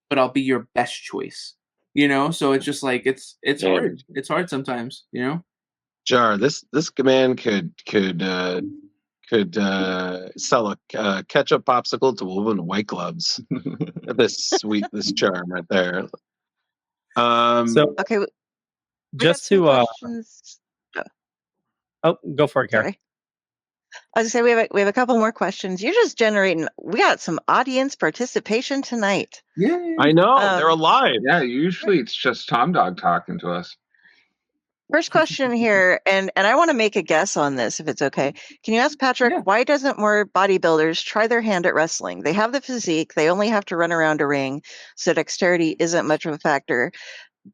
but I'll be your best choice, so it's just like, it's hard sometimes, Jar, this man could sell a ketchup popsicle to a woman in white gloves. this charm right there. So okay, just to go for it, Carrie. I was gonna say we have a couple more questions. You're just generating. We got some audience participation tonight. Yeah, I know, they're alive. Yeah, usually it's just Tom Dog talking to us. First question here, and I want to make a guess on this, if it's okay. Can you ask Patrick, why doesn't more bodybuilders try their hand at wrestling? They have the physique. They only have to run around a ring, so dexterity isn't much of a factor.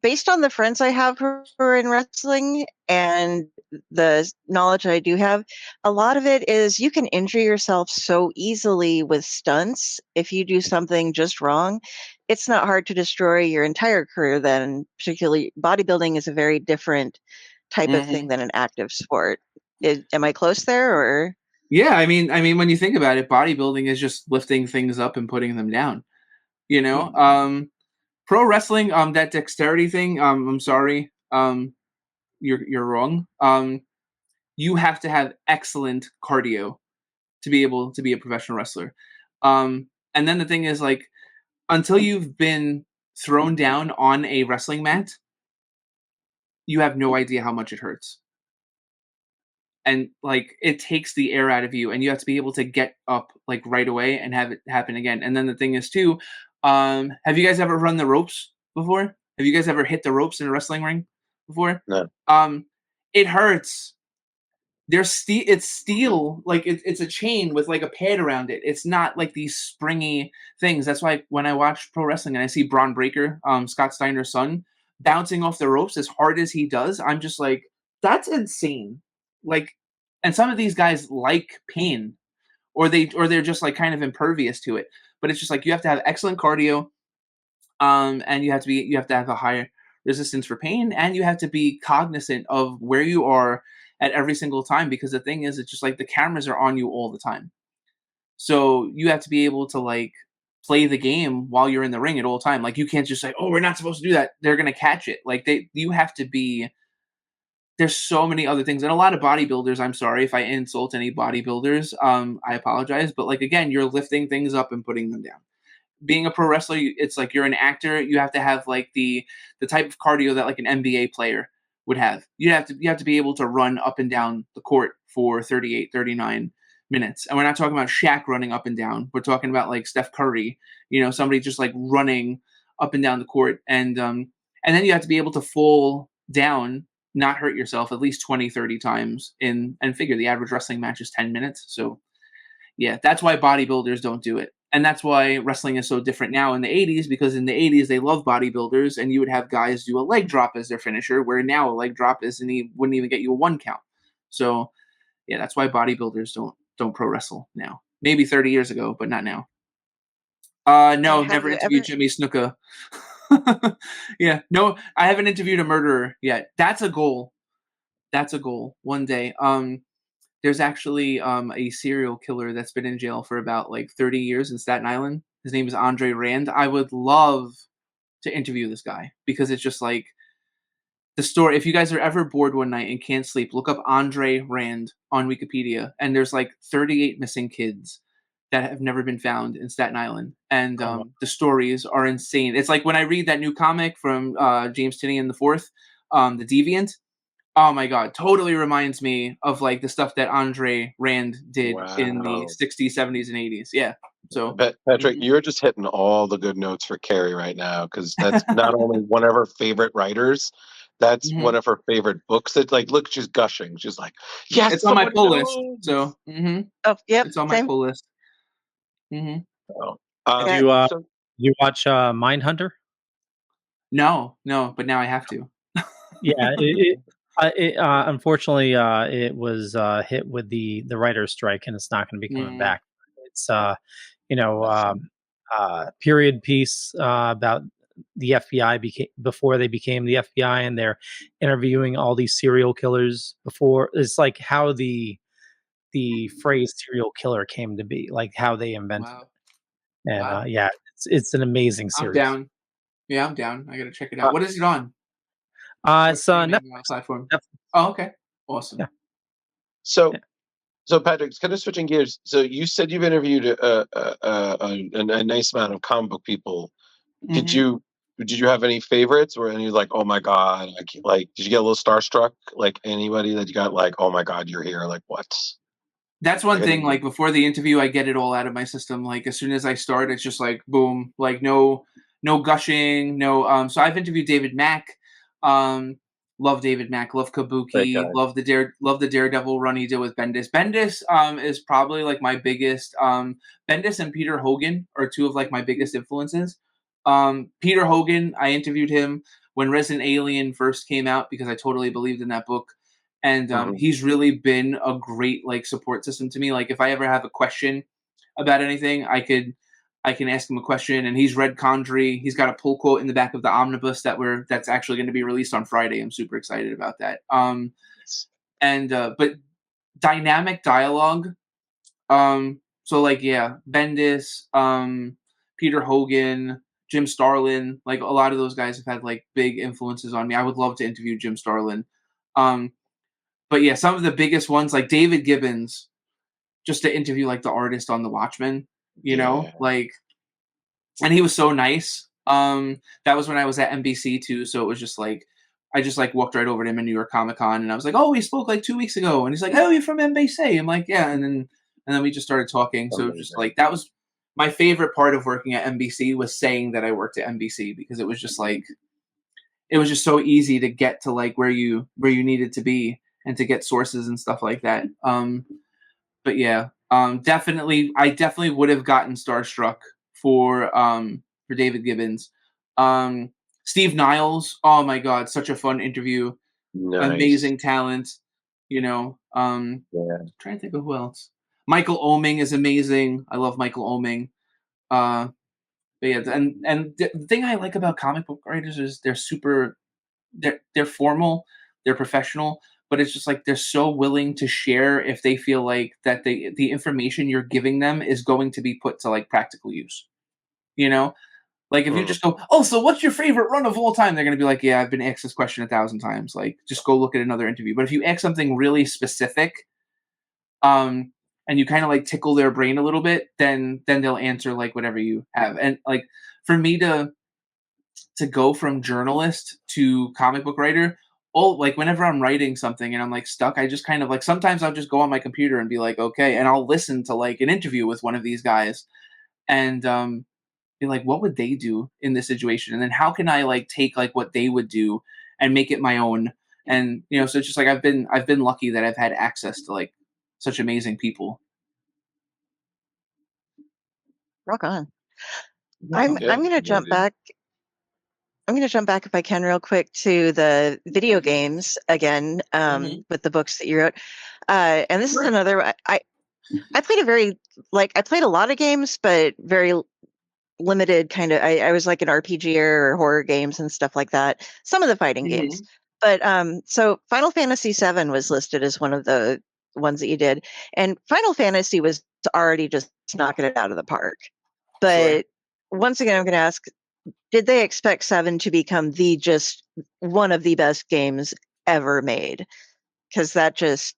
Based on the friends I have who are in wrestling and the knowledge I do have, a lot of it is you can injure yourself so easily with stunts if you do something just wrong. It's not hard to destroy your entire career then. Particularly, bodybuilding is a very different type of thing than an active sport. Am I close there, or? Yeah, I mean, when you think about it, bodybuilding is just lifting things up and putting them down. Pro wrestling, that dexterity thing, I'm sorry, you're wrong. You have to have excellent cardio to be able to be a professional wrestler. And then the thing is, like, until you've been thrown down on a wrestling mat, you have no idea how much it hurts. And like, it takes the air out of you, and you have to be able to get up like right away and have it happen again. And then the thing is too, have you guys ever run the ropes before? Have you guys ever hit the ropes in a wrestling ring before? No. It hurts. It's steel, like it's a chain with like a pad around it. It's not like these springy things. That's why when I watch pro wrestling and I see Braun Breaker, Scott Steiner's son, bouncing off the ropes as hard as he does, I'm just like, that's insane. Like, and some of these guys like pain, or they're just like kind of impervious to it. But it's just like, you have to have excellent cardio, and you have to have a higher resistance for pain, and you have to be cognizant of where you are at every single time, because the thing is, it's just like the cameras are on you all the time. So you have to be able to like play the game while you're in the ring at all time. Like, you can't just say, "Oh, we're not supposed to do that." They're gonna catch it. Like, you have to be. There's so many other things, and a lot of bodybuilders. I'm sorry if I insult any bodybuilders. I apologize, but like, again, you're lifting things up and putting them down. Being a pro wrestler, it's like you're an actor. You have to have like the type of cardio that like an NBA player would have. You have to be able to run up and down the court for 38, 39 minutes. And we're not talking about Shaq running up and down. We're talking about like Steph Curry, somebody just like running up and down the court. And then you have to be able to fall down, not hurt yourself at least 20, 30 times and figure the average wrestling match is 10 minutes. So yeah, that's why bodybuilders don't do it. And that's why wrestling is so different now in the 80s, because in the 80s, they love bodybuilders, and you would have guys do a leg drop as their finisher, where now a leg drop wouldn't even get you a 1 count. So, yeah, that's why bodybuilders don't pro wrestle now. Maybe 30 years ago, but not now. No, never interviewed Jimmy Snuka. Yeah, no, I haven't interviewed a murderer yet. That's a goal. One day. There's actually a serial killer that's been in jail for about like 30 years in Staten Island. His name is Andre Rand. I would love to interview this guy, because it's just like the story. If you guys are ever bored one night and can't sleep, look up Andre Rand on Wikipedia, and there's like 38 missing kids that have never been found in Staten Island. And the stories are insane. It's like when I read that new comic from James Tynion IV, The Deviant. Oh my God, totally reminds me of like the stuff that Andre Rand did in the 60s, 70s, and 80s. Yeah. So Patrick, you're just hitting all the good notes for Carrie right now, because that's not only one of her favorite writers, that's one of her favorite books. That, like, look, she's gushing. She's like, yes, it's on my pull list. So oh yep, it's on my pull list. So, you watch Mindhunter? No, but now I have to. Yeah, unfortunately, it was hit with the writer's strike, and it's not going to be coming back. It's period piece about the FBI before they became the FBI, and they're interviewing all these serial killers before. It's like how the phrase serial killer came to be, like how they invented it. And yeah, it's an amazing series. I'm down. Yeah, I'm down. I gotta check it out. What is it on? It's on Netflix platform. Oh, okay, awesome. Yeah. So Patrick, kind of switching gears. So you said you've interviewed a nice amount of comic book people. Did you have any favorites, or any like, oh my God, like did you get a little starstruck? Like anybody that you got like, oh my God, you're here? Like what? That's one thing. Like before the interview, I get it all out of my system. Like as soon as I start, it's just like boom. Like no gushing. No. So I've interviewed David Mack. Love David Mack. Love Kabuki. Love the Daredevil run he did with Bendis. Bendis is probably like my biggest. Bendis and Peter Hogan are two of like my biggest influences. Peter Hogan, I interviewed him when Resident Alien first came out, because I totally believed in that book. And he's really been a great like support system to me. Like if I ever have a question about anything, I can ask him a question, and he's read Condrey. He's got a pull quote in the back of the omnibus that's actually going to be released on Friday. I'm super excited about that. But dynamic dialogue. So like, yeah, Bendis, Peter Hogan, Jim Starlin, like a lot of those guys have had like big influences on me. I would love to interview Jim Starlin. But yeah, some of the biggest ones like David Gibbons, just to interview like the artist on The Watchmen, you know, like, and he was so nice. That was when I was at NBC too, so it was just like I just like walked right over to him in New York Comic Con, and I was like, "Oh, we spoke like 2 weeks ago," and he's like, "Oh, you're from NBC." I'm like, "Yeah," and then we just started talking. So just like that was my favorite part of working at NBC was saying that I worked at NBC because it was just like it was just so easy to get to like where you needed to be and to get sources and stuff like that. But yeah, definitely, I definitely would have gotten starstruck for David Gibbons. Steve Niles, oh my God, such a fun interview. Nice. Amazing talent, you know. I'm trying to think of who else. Michael Oeming is amazing. I love Michael Oeming. But yeah, and the thing I like about comic book writers is they're formal, they're professional, but it's just like they're so willing to share if they feel like that the information you're giving them is going to be put to like practical use. You know? Like if you just go, "Oh, so what's your favorite run of all time?" They're going to be like, "Yeah, I've been asked this question 1,000 times. Like, just go look at another interview." But if you ask something really specific, and you kind of like tickle their brain a little bit, then they'll answer like whatever you have. And like for me to go from journalist to comic book writer, like whenever I'm writing something and I'm like stuck, I just kind of like sometimes I'll just go on my computer and be like, okay, and I'll listen to like an interview with one of these guys, and be like, what would they do in this situation? And then how can I like take like what they would do and make it my own? And you know, so it's just like I've been lucky that I've had access to like such amazing people. Rock on. I'm going to jump back. I'm going to jump back if I can real quick to the video games again, with the books that you wrote. And this is another, I played I played a lot of games, but very limited kind of, I was like an RPGer or horror games and stuff like that. Some of the fighting games. But so Final Fantasy VII was listed as one of the ones that you did. And Final Fantasy was already just knocking it out of the park. But once again, I'm going to ask, did they expect 7 to become just one of the best games ever made? Because that just,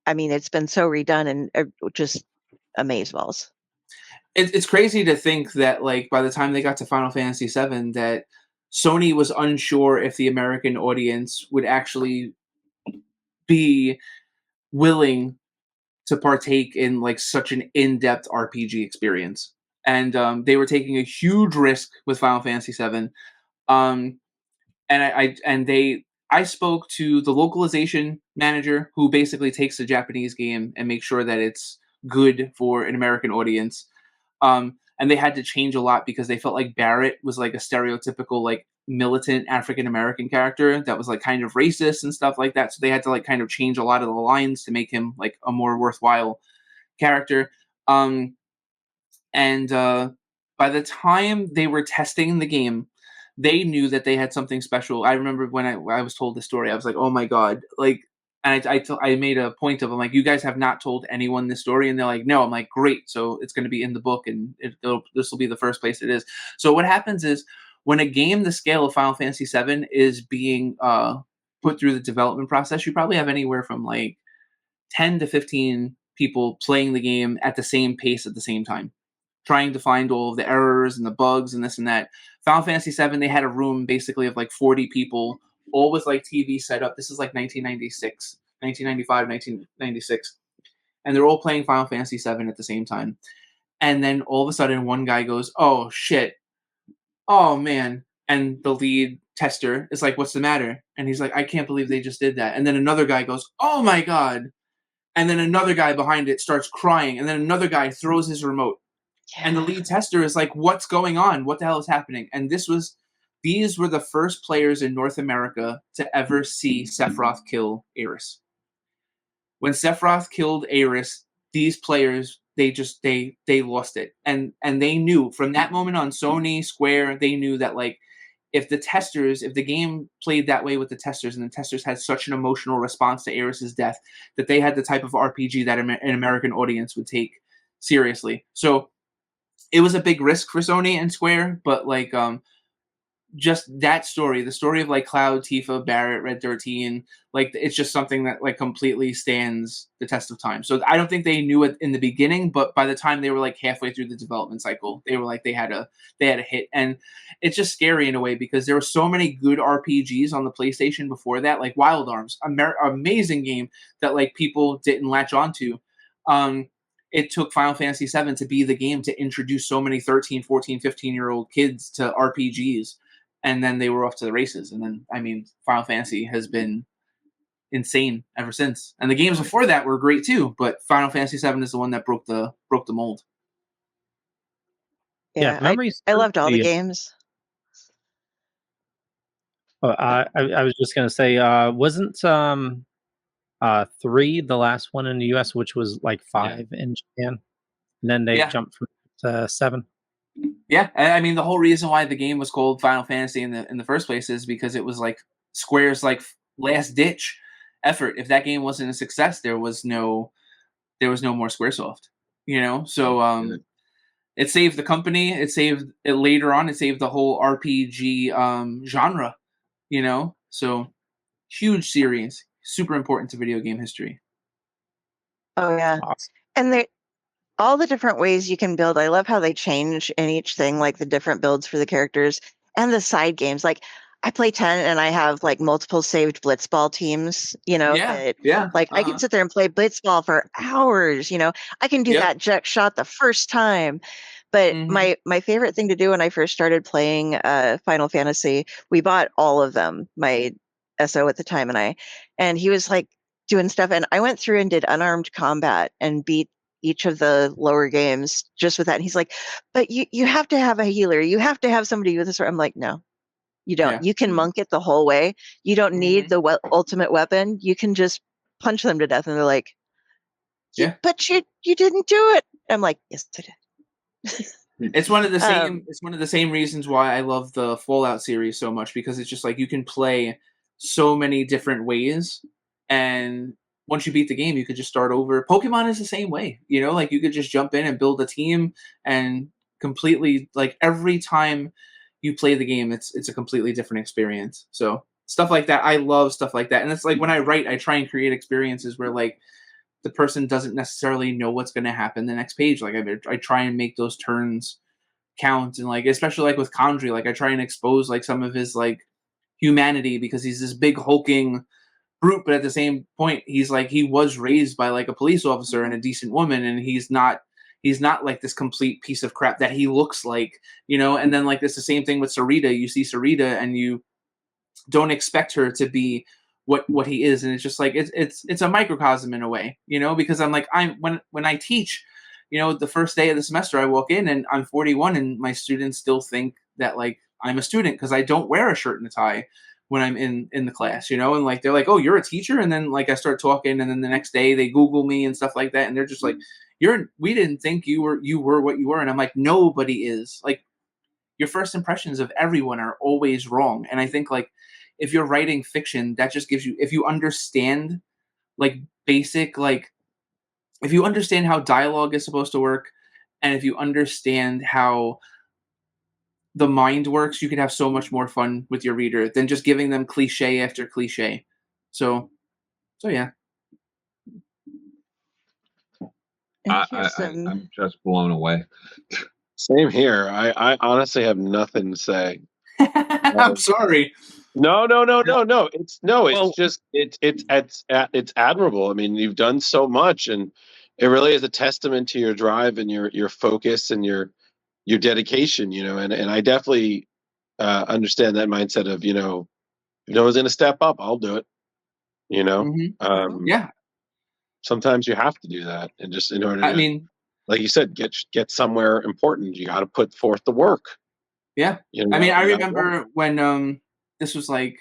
I mean, it's been so redone and just amazeballs. It's crazy to think that like by the time they got to Final Fantasy VII, that Sony was unsure if the American audience would actually be willing to partake in like such an in-depth RPG experience. And they were taking a huge risk with Final Fantasy VII. And I spoke to the localization manager who basically takes a Japanese game and makes sure that it's good for an American audience. And they had to change a lot because they felt like Barrett was like a stereotypical like militant African American character that was like kind of racist and stuff like that. So they had to like kind of change a lot of the lines to make him like a more worthwhile character. And by the time they were testing the game, they knew that they had something special. I remember when I was told the story, I was like, oh my God. Like, and I made a point of, I'm like, you guys have not told anyone this story. And they're like, no. I'm like, great. So it's going to be in the book and this will be the first place it is. So what happens is when a game the scale of Final Fantasy VII is being put through the development process, you probably have anywhere from like 10 to 15 people playing the game at the same pace at the same time, trying to find all of the errors and the bugs and this and that. Final Fantasy VII, they had a room basically of like 40 people, all with like TV set up. This is like 1996, 1995, 1996. And they're all playing Final Fantasy VII at the same time. And then all of a sudden one guy goes, oh shit. Oh man. And the lead tester is like, what's the matter? And he's like, I can't believe they just did that. And then another guy goes, oh my God. And then another guy behind it starts crying. And then another guy throws his remote. Yeah. And the lead tester is like, what's going on? What the hell is happening? And these were the first players in North America to ever see Sephiroth kill Aerith. When Sephiroth killed Aerith, these players, they lost it. And they knew from that moment on, Sony, Square, they knew that like, if the game played that way with the testers and the testers had such an emotional response to Aerith's death, that they had the type of RPG that an American audience would take seriously. So it was a big risk for Sony and Square, but like just that story, the story of like Cloud, Tifa, Barrett, Red 13, like it's just something that like completely stands the test of time. So I don't think they knew it in the beginning, but by the time they were like halfway through the development cycle, they were like they had a hit. And it's just scary in a way because there were so many good RPGs on the PlayStation before that, like Wild Arms, amazing game that like people didn't latch onto. It took Final Fantasy VII to be the game to introduce so many 13, 14, 15-year-old kids to RPGs. And then they were off to the races. And then, I mean, Final Fantasy has been insane ever since. And the games before that were great too, but Final Fantasy VII is the one that broke the mold. Yeah, I loved all the games. I was just gonna say, wasn't 3 the last one in the US, which was like 5 in Japan, and then they jumped from to 7. Yeah, I mean the whole reason why the game was called Final Fantasy in the first place is because it was like Square's like last ditch effort. If that game wasn't a success, there was no more SquareSoft, you know. So it saved the company. It saved it later on. It saved the whole RPG genre, you know. So huge series, super important to video game history. Oh yeah, awesome. And all the different ways you can build. I love how they change in each thing, like the different builds for the characters and the side games. Like I play 10 and I have like multiple saved blitzball teams, you know, like I can sit there and play blitzball for hours, you know, I can do that jet shot the first time. But my favorite thing to do when I first started playing Final Fantasy, we bought all of them, my SO at the time and he was like doing stuff. And I went through and did unarmed combat and beat each of the lower games just with that. And he's like, but you have to have a healer. You have to have somebody with this. I'm like, no, you don't. Yeah. You can monk it the whole way. You don't need the ultimate weapon. You can just punch them to death. And they're like, but you didn't do it. I'm like, yes, I did. It's one of the same. It's one of the same reasons why I love the Fallout series so much, because it's just like you can play so many different ways, and once you beat the game, you could just start over. Pokemon is the same way, you know, like you could just jump in and build a team and completely, like every time you play the game, it's a completely different experience. So stuff like that, I love stuff like that. And it's like when I write, I try and create experiences where like the person doesn't necessarily know what's going to happen the next page. Like I try and make those turns count, and like especially like with Condrey, like I try and expose like some of his like humanity, because he's this big hulking brute, but at the same point he was raised by like a police officer and a decent woman, and he's not like this complete piece of crap that he looks like, you know. And then like it's the same thing with Sarita. You see Sarita and you don't expect her to be what he is, and it's just like it's a microcosm in a way, you know, because when I teach, you know, the first day of the semester I walk in and I'm 41 and my students still think that like I'm a student because I don't wear a shirt and a tie when I'm in the class, you know. And like they're like, oh, you're a teacher? And then like I start talking, and then the next day they Google me and stuff like that, and they're just like, we didn't think you were what you were. And I'm like, nobody is. Like, your first impressions of everyone are always wrong. And I think like if you're writing fiction, that just gives you, if you understand like basic, like if you understand how dialogue is supposed to work, and if you understand how the mind works, you can have so much more fun with your reader than just giving them cliche after cliche. So yeah. I'm just blown away. Same here. I honestly have nothing to say. I'm sorry. No. It's admirable. I mean, you've done so much, and it really is a testament to your drive and your focus and your dedication. You know, and I definitely understand that mindset of, you know, if no one's going to step up, I'll do it. You know, yeah. Sometimes you have to do that, and just in order to, like you said, get somewhere important, you got to put forth the work. Yeah. You know, I mean, I remember when this was like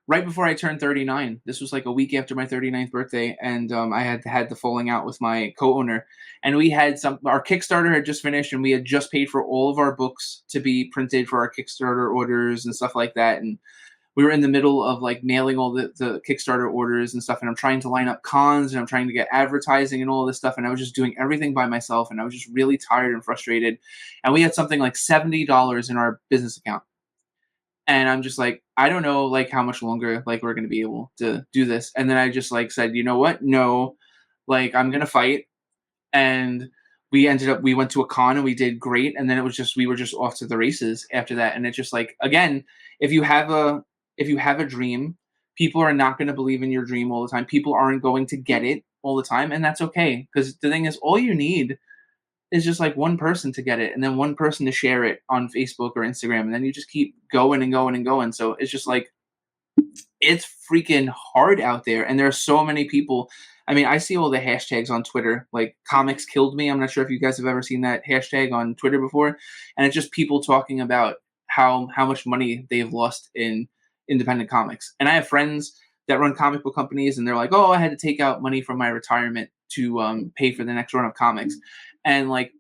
right before I turned 39. This was like a week after my 39th birthday, and I had the falling out with my co-owner, and we had our Kickstarter had just finished, and we had just paid for all of our books to be printed for our Kickstarter orders and stuff like that, and we were in the middle of like nailing all the Kickstarter orders and stuff, and I'm trying to line up cons and I'm trying to get advertising and all this stuff, and I was just doing everything by myself, and I was just really tired and frustrated. And we had something like $70 in our business account. And I'm just like, I don't know like how much longer like we're gonna be able to do this. And then I just like said, you know what? No, like I'm gonna fight. And we went to a con and we did great. And then we were just off to the races after that. And it's just like, again, if you have a dream, people are not going to believe in your dream all the time. People aren't going to get it all the time. And that's okay. Because the thing is, all you need is just like one person to get it and then one person to share it on Facebook or Instagram. And then you just keep going and going and going. So it's just like, it's freaking hard out there. And there are so many people. I mean, I see all the hashtags on Twitter, like comics killed me. I'm not sure if you guys have ever seen that hashtag on Twitter before. And it's just people talking about how much money they've lost in independent comics. And I have friends that run comic book companies, and they're like, oh, I had to take out money from my retirement to pay for the next run of comics. And like,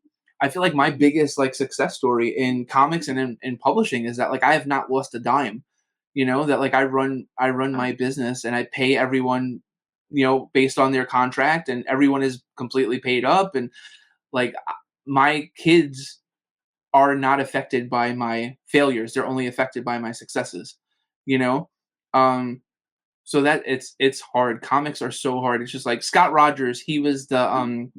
I feel like my biggest like success story in comics and in publishing is that like I have not lost a dime. You know, that like I run my business and I pay everyone, you know, based on their contract, and everyone is completely paid up, and like my kids are not affected by my failures. They're only affected by my successes, you know? So that it's hard. Comics are so hard. It's just like Scott Rogers, he was the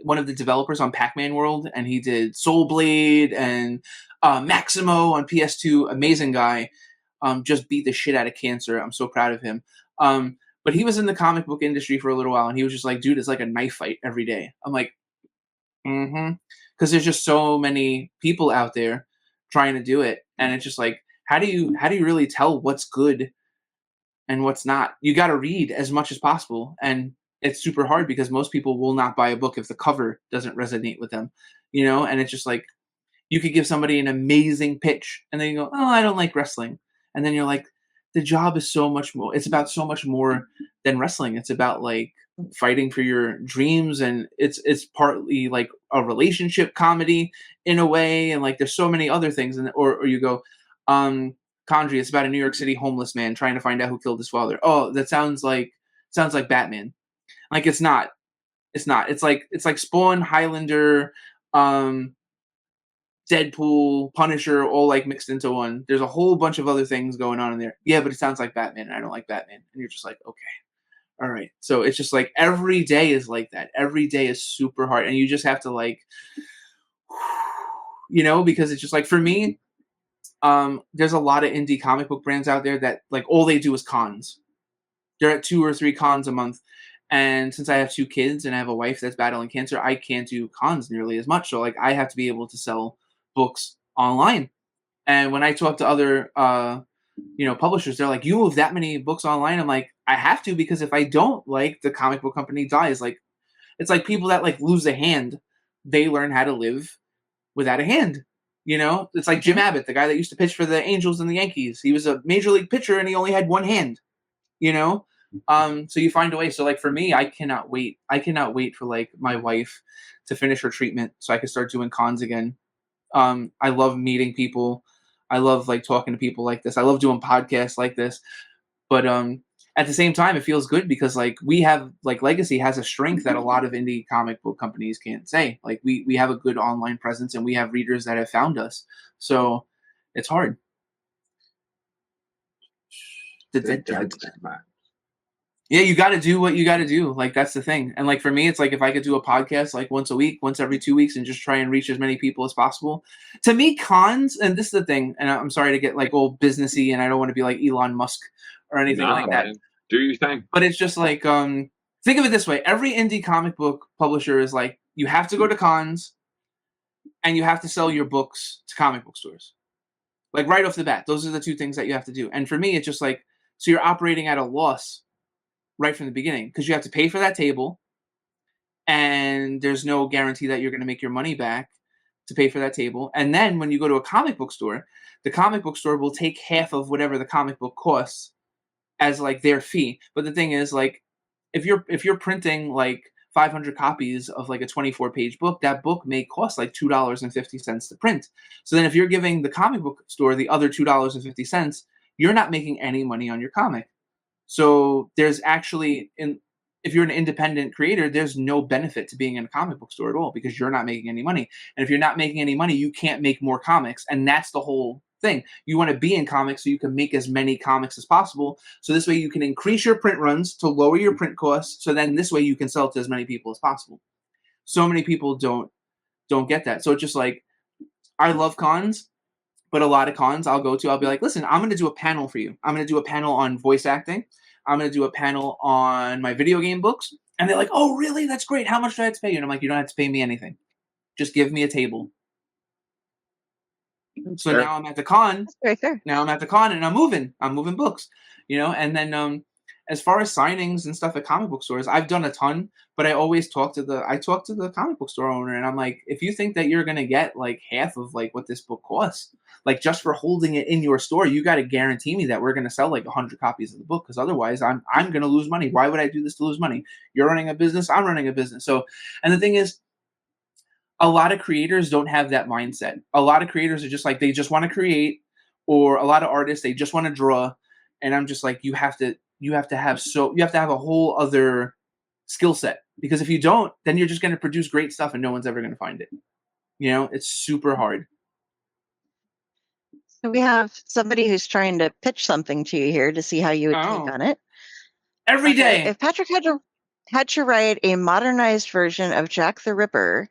one of the developers on Pac-Man World, and he did Soul Blade and Maximo on PS2. Amazing guy. Just beat the shit out of cancer. I'm so proud of him. But he was in the comic book industry for a little while, and he was just like, dude, it's like a knife fight every day. I'm like, because there's just so many people out there trying to do it, and it's just like, how do you really tell what's good and what's not? You got to read as much as possible, and it's super hard because most people will not buy a book if the cover doesn't resonate with them, you know. And it's just like, you could give somebody an amazing pitch, and then you go, oh, I don't like wrestling, and then you're like, the job is so much more. It's about so much more than wrestling. It's about like fighting for your dreams, and it's partly like a relationship comedy in a way, and like there's so many other things. And or you go, Condrey, it's about a New York City homeless man trying to find out who killed his father. Oh, that sounds like Batman. Like it's not. It's not. It's like Spawn, Highlander, Deadpool, Punisher, all like mixed into one. There's a whole bunch of other things going on in there. Yeah, but it sounds like Batman, and I don't like Batman. And you're just like, okay, all right. So it's just like every day is like that. Every day is super hard, and you just have to like, you know, because it's just like for me, there's a lot of indie comic book brands out there that like all they do is cons. They're at 2 or 3 cons a month. And since I have 2 kids and I have a wife that's battling cancer, I can't do cons nearly as much. So like I have to be able to sell books online. And when I talk to other publishers, they're like, you move that many books online? I'm like, I have to, because if I don't, like, the comic book company dies. Like, it's like people that like lose a hand, they learn how to live without a hand. You know, it's like Jim Abbott, the guy that used to pitch for the Angels and the Yankees. He was a major league pitcher and he only had one hand, you know? So you find a way. So like for me, I cannot wait. I cannot wait for like my wife to finish her treatment so I can start doing cons again. I love meeting people. I love like talking to people like this. I love doing podcasts like this. But at the same time, it feels good because like we have like Legacy has a strength that a lot of indie comic book companies can't say. Like we have a good online presence and we have readers that have found us. So it's hard. Yeah, you got to do what you got to do. Like, that's the thing. And like, for me, it's like, if I could do a podcast like once a week, once every 2 weeks, and just try and reach as many people as possible. To me, cons, and this is the thing, and I'm sorry to get like all businessy, and I don't want to be like Elon Musk or anything like that. Do your thing. But it's just like, think of it this way. Every indie comic book publisher is like, you have to go to cons and you have to sell your books to comic book stores. Like right off the bat, those are the 2 things that you have to do. And for me, it's just like, so you're operating at a loss right from the beginning, because you have to pay for that table, and there's no guarantee that you're going to make your money back to pay for that table. And then when you go to a comic book store, the comic book store will take half of whatever the comic book costs as like their fee. But the thing is, like, if you're printing like 500 copies of like a 24-page book, that book may cost like $2.50 to print. So then if you're giving the comic book store the other $2.50, you're not making any money on your comic. So there's actually, if you're an independent creator, there's no benefit to being in a comic book store at all because you're not making any money. And if you're not making any money, you can't make more comics. And that's the whole thing. You want to be in comics so you can make as many comics as possible. So this way you can increase your print runs to lower your print costs. So then this way you can sell it to as many people as possible. So many people don't get that. So it's just like, I love cons, but a lot of cons I'll go to, I'll be like, listen, I'm going to do a panel for you. I'm going to do a panel on voice acting. I'm going to do a panel on my video game books. And they're like, oh, really? That's great. How much do I have to pay you? And I'm like, you don't have to pay me anything. Just give me a table. So now I'm at the con. That's very fair. Now I'm at the con and I'm moving books, and then as far as signings and stuff at comic book stores, I've done a ton, but I always talk to the comic book store owner and I'm like, if you think that you're going to get like half of like what this book costs, like just for holding it in your store, you got to guarantee me that we're going to sell like 100 copies of the book. Cause otherwise I'm going to lose money. Why would I do this to lose money? You're running a business. I'm running a business. So, and the thing is, a lot of creators don't have that mindset. A lot of creators are just like, they just want to create, or a lot of artists, they just want to draw. And I'm just like, you have to have a whole other skill set, because if you don't, then you're just going to produce great stuff and no one's ever going to find it. It's super hard. So we have somebody who's trying to pitch something to you here to see how you would take on it. Every day. If Patrick had to write a modernized version of Jack the Ripper,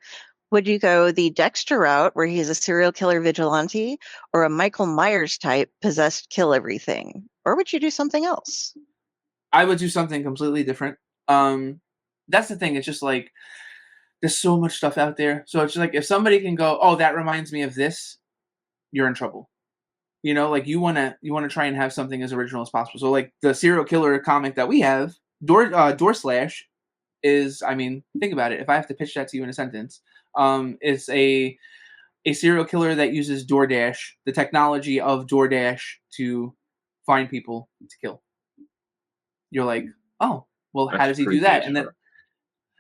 would you go the Dexter route, where he's a serial killer vigilante, or a Michael Myers type possessed kill everything? Or would you do something else? I would do something completely different. That's the thing. It's just like, there's so much stuff out there. So it's just like, if somebody can go, oh, that reminds me of this, you're in trouble. Like you want to try and have something as original as possible. So like the serial killer comic that we have, Door Slash, is, I mean, think about it. If I have to pitch that to you in a sentence, it's a serial killer that uses DoorDash, the technology of DoorDash, to find people to kill. You're like, oh, well, how does he do that? And then,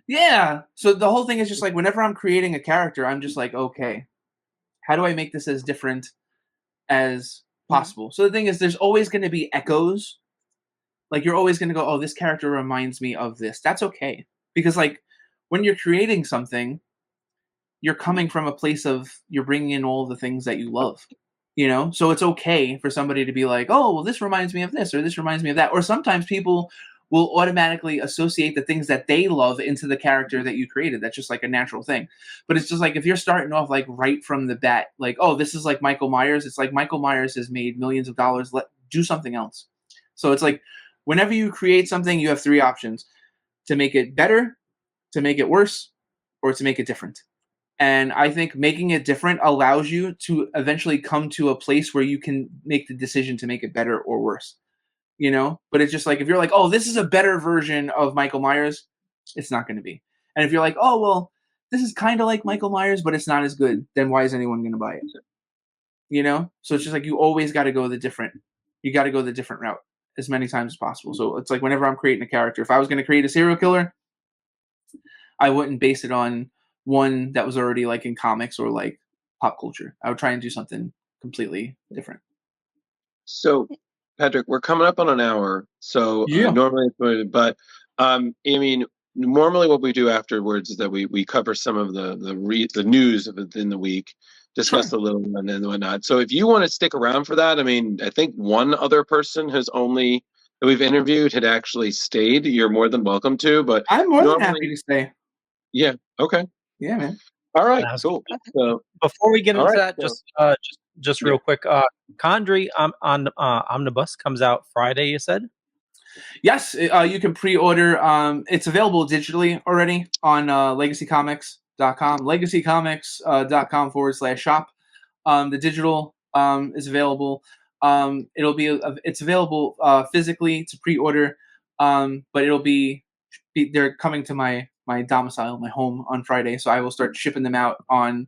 yeah. So the whole thing is just like, whenever I'm creating a character, I'm just like, okay, how do I make this as different as possible? So the thing is, there's always going to be echoes. Like, you're always going to go, oh, this character reminds me of this. That's okay. Because like, when you're creating something, you're coming from a place of, you're bringing in all the things that you love, so it's okay for somebody to be like, oh, well, this reminds me of this, or this reminds me of that. Or sometimes people will automatically associate the things that they love into the character that you created. That's just like a natural thing. But it's just like, if you're starting off like right from the bat, like, oh, this is like Michael Myers. It's like, Michael Myers has made millions of dollars. Do something else. So it's like, whenever you create something, you have three options: to make it better, to make it worse, or to make it different. And I think making it different allows you to eventually come to a place where you can make the decision to make it better or worse, But it's just like, if you're like, oh, this is a better version of Michael Myers, it's not going to be. And if you're like, oh, well, this is kind of like Michael Myers, but it's not as good, then why is anyone going to buy it? So it's just like, you always got to go the different route as many times as possible. So it's like, whenever I'm creating a character, if I was going to create a serial killer, I wouldn't base it on one that was already like in comics or like pop culture. I would try and do something completely different. So, Patrick, we're coming up on an hour. So normally, but I mean, normally what we do afterwards is that we cover some of the news within the week, discuss a little and then whatnot. So if you want to stick around for that, I mean, I think one other person that we've interviewed had actually stayed. You're more than welcome to, but I'm more than happy to stay. Yeah. Okay. Yeah, man. All right. Cool. So before we get into that, just real quick, Condrey on Omnibus comes out Friday, you said? Yes, you can pre-order. It's available digitally already on legacycomics.com, legacycomics.com/shop. The digital is available. It's available physically to pre-order, but it'll be they're coming to my domicile, my home, on Friday. So I will start shipping them out on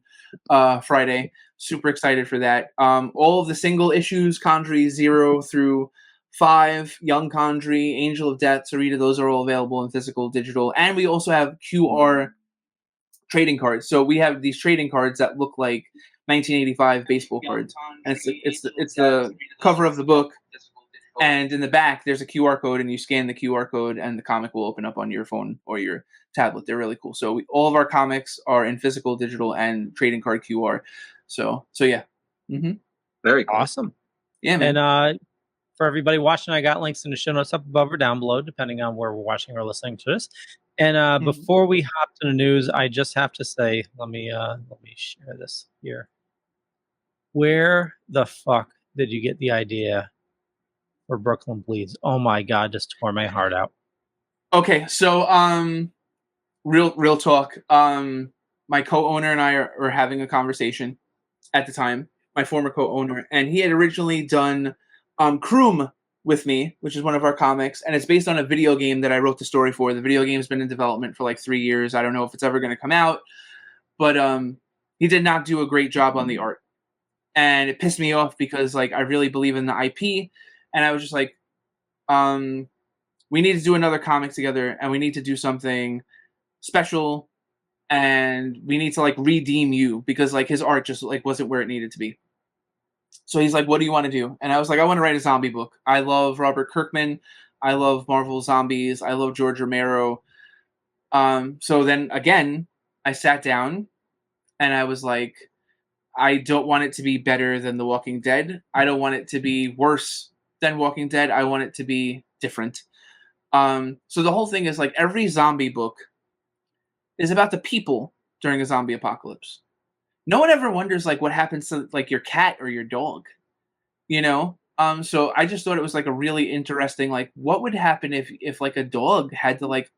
Friday. Super excited for that. All of the single issues, Condrey 0 through 5, Young Condrey, Angel of Death, Sarita, those are all available in physical, digital. And we also have QR trading cards. So we have these trading cards that look like 1985 baseball cards. And it's the cover of the book And in the back, there's a QR code, and you scan the QR code, and the comic will open up on your phone or your tablet. They're really cool. So all of our comics are in physical, digital, and trading card QR. So yeah. Mm-hmm. Very cool. Awesome. Yeah, man. And for everybody watching, I got links in the show notes up above or down below, depending on where we're watching or listening to this. And before we hop to the news, I just have to say, let me share this here. Where the fuck did you get the idea for Brooklyn Bleeds? Oh my God, just tore my heart out. Okay, so real talk. My co-owner and I are having a conversation at the time. My former co-owner, and he had originally done KROOM with me, which is one of our comics, and it's based on a video game that I wrote the story for. The video game's been in development for like 3 years. I don't know if it's ever going to come out, but he did not do a great job on the art, and it pissed me off because like I really believe in the IP, and I was just like, we need to do another comic together, and we need to do something special, and we need to like redeem you because like his art just like wasn't where it needed to be. So he's like, what do you want to do? And I was like, I want to write a zombie book. I love Robert Kirkman. I love Marvel Zombies. I love George Romero. So then again, I sat down and I was like, I don't want it to be better than The Walking Dead. I don't want it to be worse than Walking Dead. I want it to be different. So the whole thing is like every zombie book is about the people during a zombie apocalypse. No one ever wonders like what happens to like your cat or your dog, you know? So I just thought it was like a really interesting, like what would happen if like a dog had to like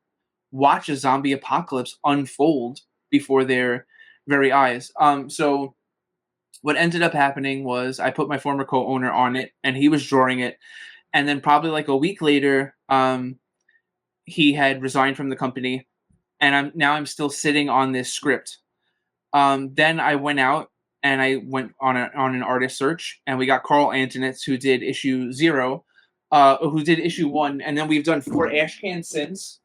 watch a zombie apocalypse unfold before their very eyes. So what ended up happening was I put my former co-owner on it and he was drawing it. And then probably like a week later, he had resigned from the company and I'm still sitting on this script. Then I went out and I went on an artist search, and we got Carl Antonitz, who did issue 0, who did issue 1, and then we've done 4 ash cans since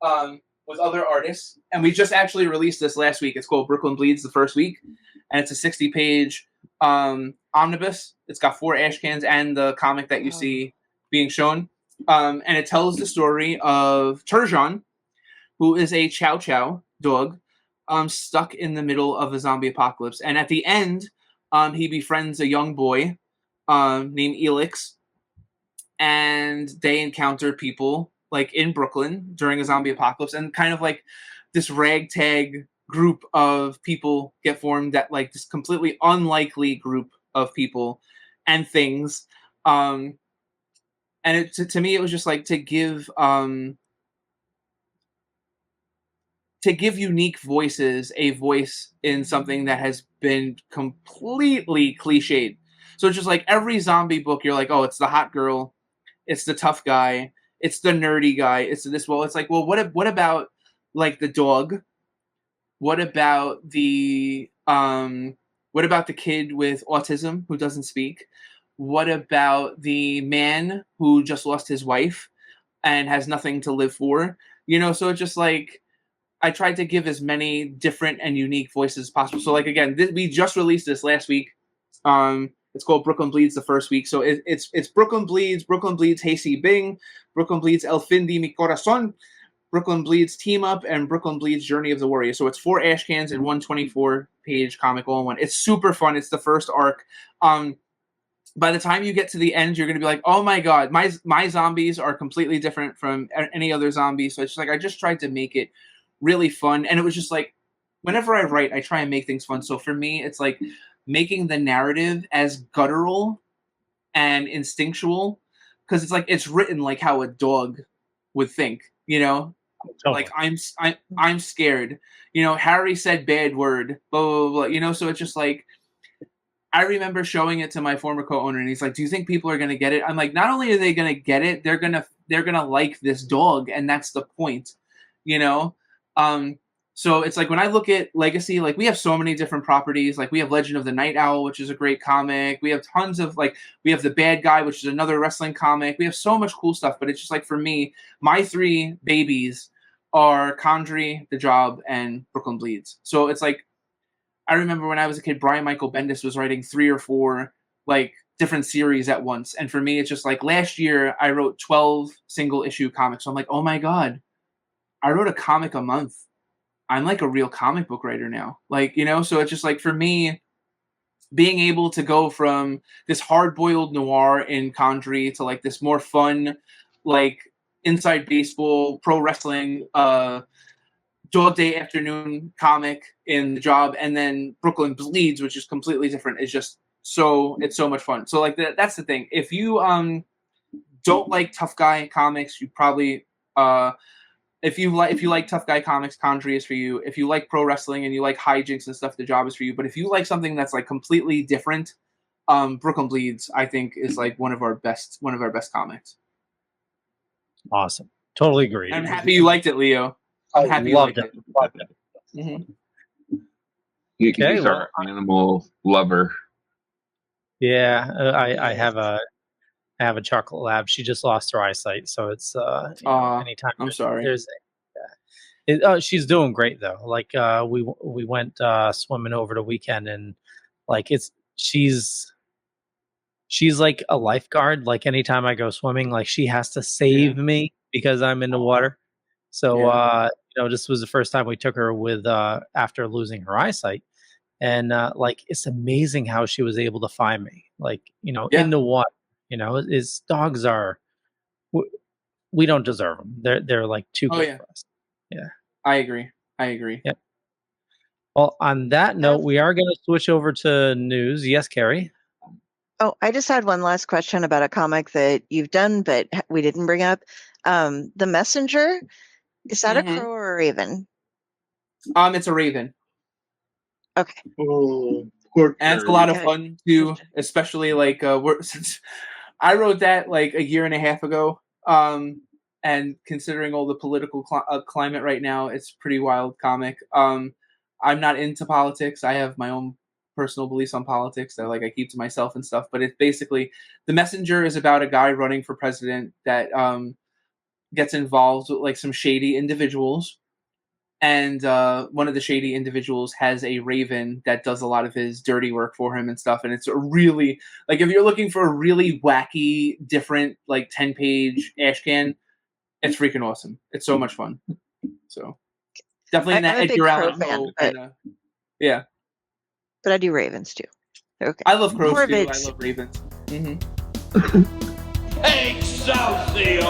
with other artists, and we just actually released this last week. It's called Brooklyn Bleeds the first week, and it's a 60-page omnibus. It's got 4 ash cans and the comic that you see being shown, and it tells the story of Turjan, who is a Chow Chow dog, stuck in the middle of a zombie apocalypse. And at the end, he befriends a young boy named Elix, and they encounter people like in Brooklyn during a zombie apocalypse, and kind of like this ragtag group of people get formed, that like this completely unlikely group of people and things. And to me, it was just like to give unique voices a voice in something that has been completely cliched. So it's just like every zombie book, you're like, oh, it's the hot girl, it's the tough guy, it's the nerdy guy, it's this. Well, it's like, well, what about like the dog? What about the kid with autism who doesn't speak? What about the man who just lost his wife and has nothing to live for? You know, so it's just like, I tried to give as many different and unique voices as possible. So, like, again, we just released this last week. It's called Brooklyn Bleeds the first week. So it's Brooklyn Bleeds, Hey Si Bing, Brooklyn Bleeds El Fin de Mi Corazon, Brooklyn Bleeds Team Up, and Brooklyn Bleeds Journey of the Warrior. So it's 4 ash cans and 1 24-page comic all in one. It's super fun. It's the first arc. By the time you get to the end, you're going to be like, oh my God, my zombies are completely different from any other zombies. So it's just like, I just tried to make it really fun. And it was just like, whenever I write, I try and make things fun. So for me, it's like making the narrative as guttural and instinctual, because it's like it's written like how a dog would think, you know? Like I'm scared. You know, Harry said bad word, blah, blah, blah, you know? So it's just like, I remember showing it to my former co-owner, and he's like, do you think people are going to get it? I'm like, not only are they going to get it, they're going to like this dog, and that's the point, you know? So it's like when I look at Legacy, like we have so many different properties. Like we have Legend of the Night Owl, which is a great comic. We have tons of like, we have The Bad Guy, which is another wrestling comic. We have so much cool stuff, but it's just like, for me, my 3 babies are Condrey, The Job, and Brooklyn Bleeds. So it's like, I remember when I was a kid, Brian Michael Bendis was writing 3 or 4 like different series at once. And for me, it's just like last year I wrote 12 single issue comics. So I'm like, oh my God, I wrote a comic a month. I'm like a real comic book writer now. Like, you know, so it's just like for me, being able to go from this hard-boiled noir in Condrey to like this more fun, like inside baseball, pro wrestling, dog day afternoon comic in the job, and then Brooklyn Bleeds, which is completely different, is just it's so much fun. So like that's the thing. If you don't like tough guy comics, you probably if you like tough guy comics, Condrey is for you. If you like pro wrestling and you like hijinks and stuff, the job is for you. But if you like something that's like completely different, Brooklyn Bleeds, I think, is like one of our best comics. Awesome. Totally agree. I'm happy you liked it, Leo. I'm happy you liked it. Loved it. Mm-hmm. He's our animal lover. Yeah, I have a chocolate lab. She just lost her eyesight, so it's anytime. I'm sorry. She's doing great though. Like we went swimming over the weekend, and like she's like a lifeguard. Like anytime I go swimming, like she has to save me because I'm in the water. So this was the first time we took her with after losing her eyesight. And like it's amazing how she was able to find me, like in the water. His dogs are, we don't deserve them. They're like too good for us. Yeah, I agree. Yeah. Well, on that note, we are going to switch over to news. Yes, Carrie. Oh, I just had one last question about a comic that you've done, but we didn't bring up. The Messenger, is that a crow or a raven? It's a raven. Okay. Oh, and it's a lot of fun too, especially like since I wrote that like a year and a half ago, and considering all the political climate right now, it's a pretty wild comic. I'm not into politics. I have my own personal beliefs on politics that like I keep to myself and stuff. But it's basically The Messenger is about a guy running for president that gets involved with like some shady individuals. And one of the shady individuals has a raven that does a lot of his dirty work for him and stuff. And it's a really, like, if you're looking for a really wacky, different, like 10-page ashcan, it's freaking awesome. It's so much fun. So definitely in that Edgar Allan Poe. Yeah. But I do ravens too. Okay. I love crows too. I love ravens. Mm-hmm. Excelsior!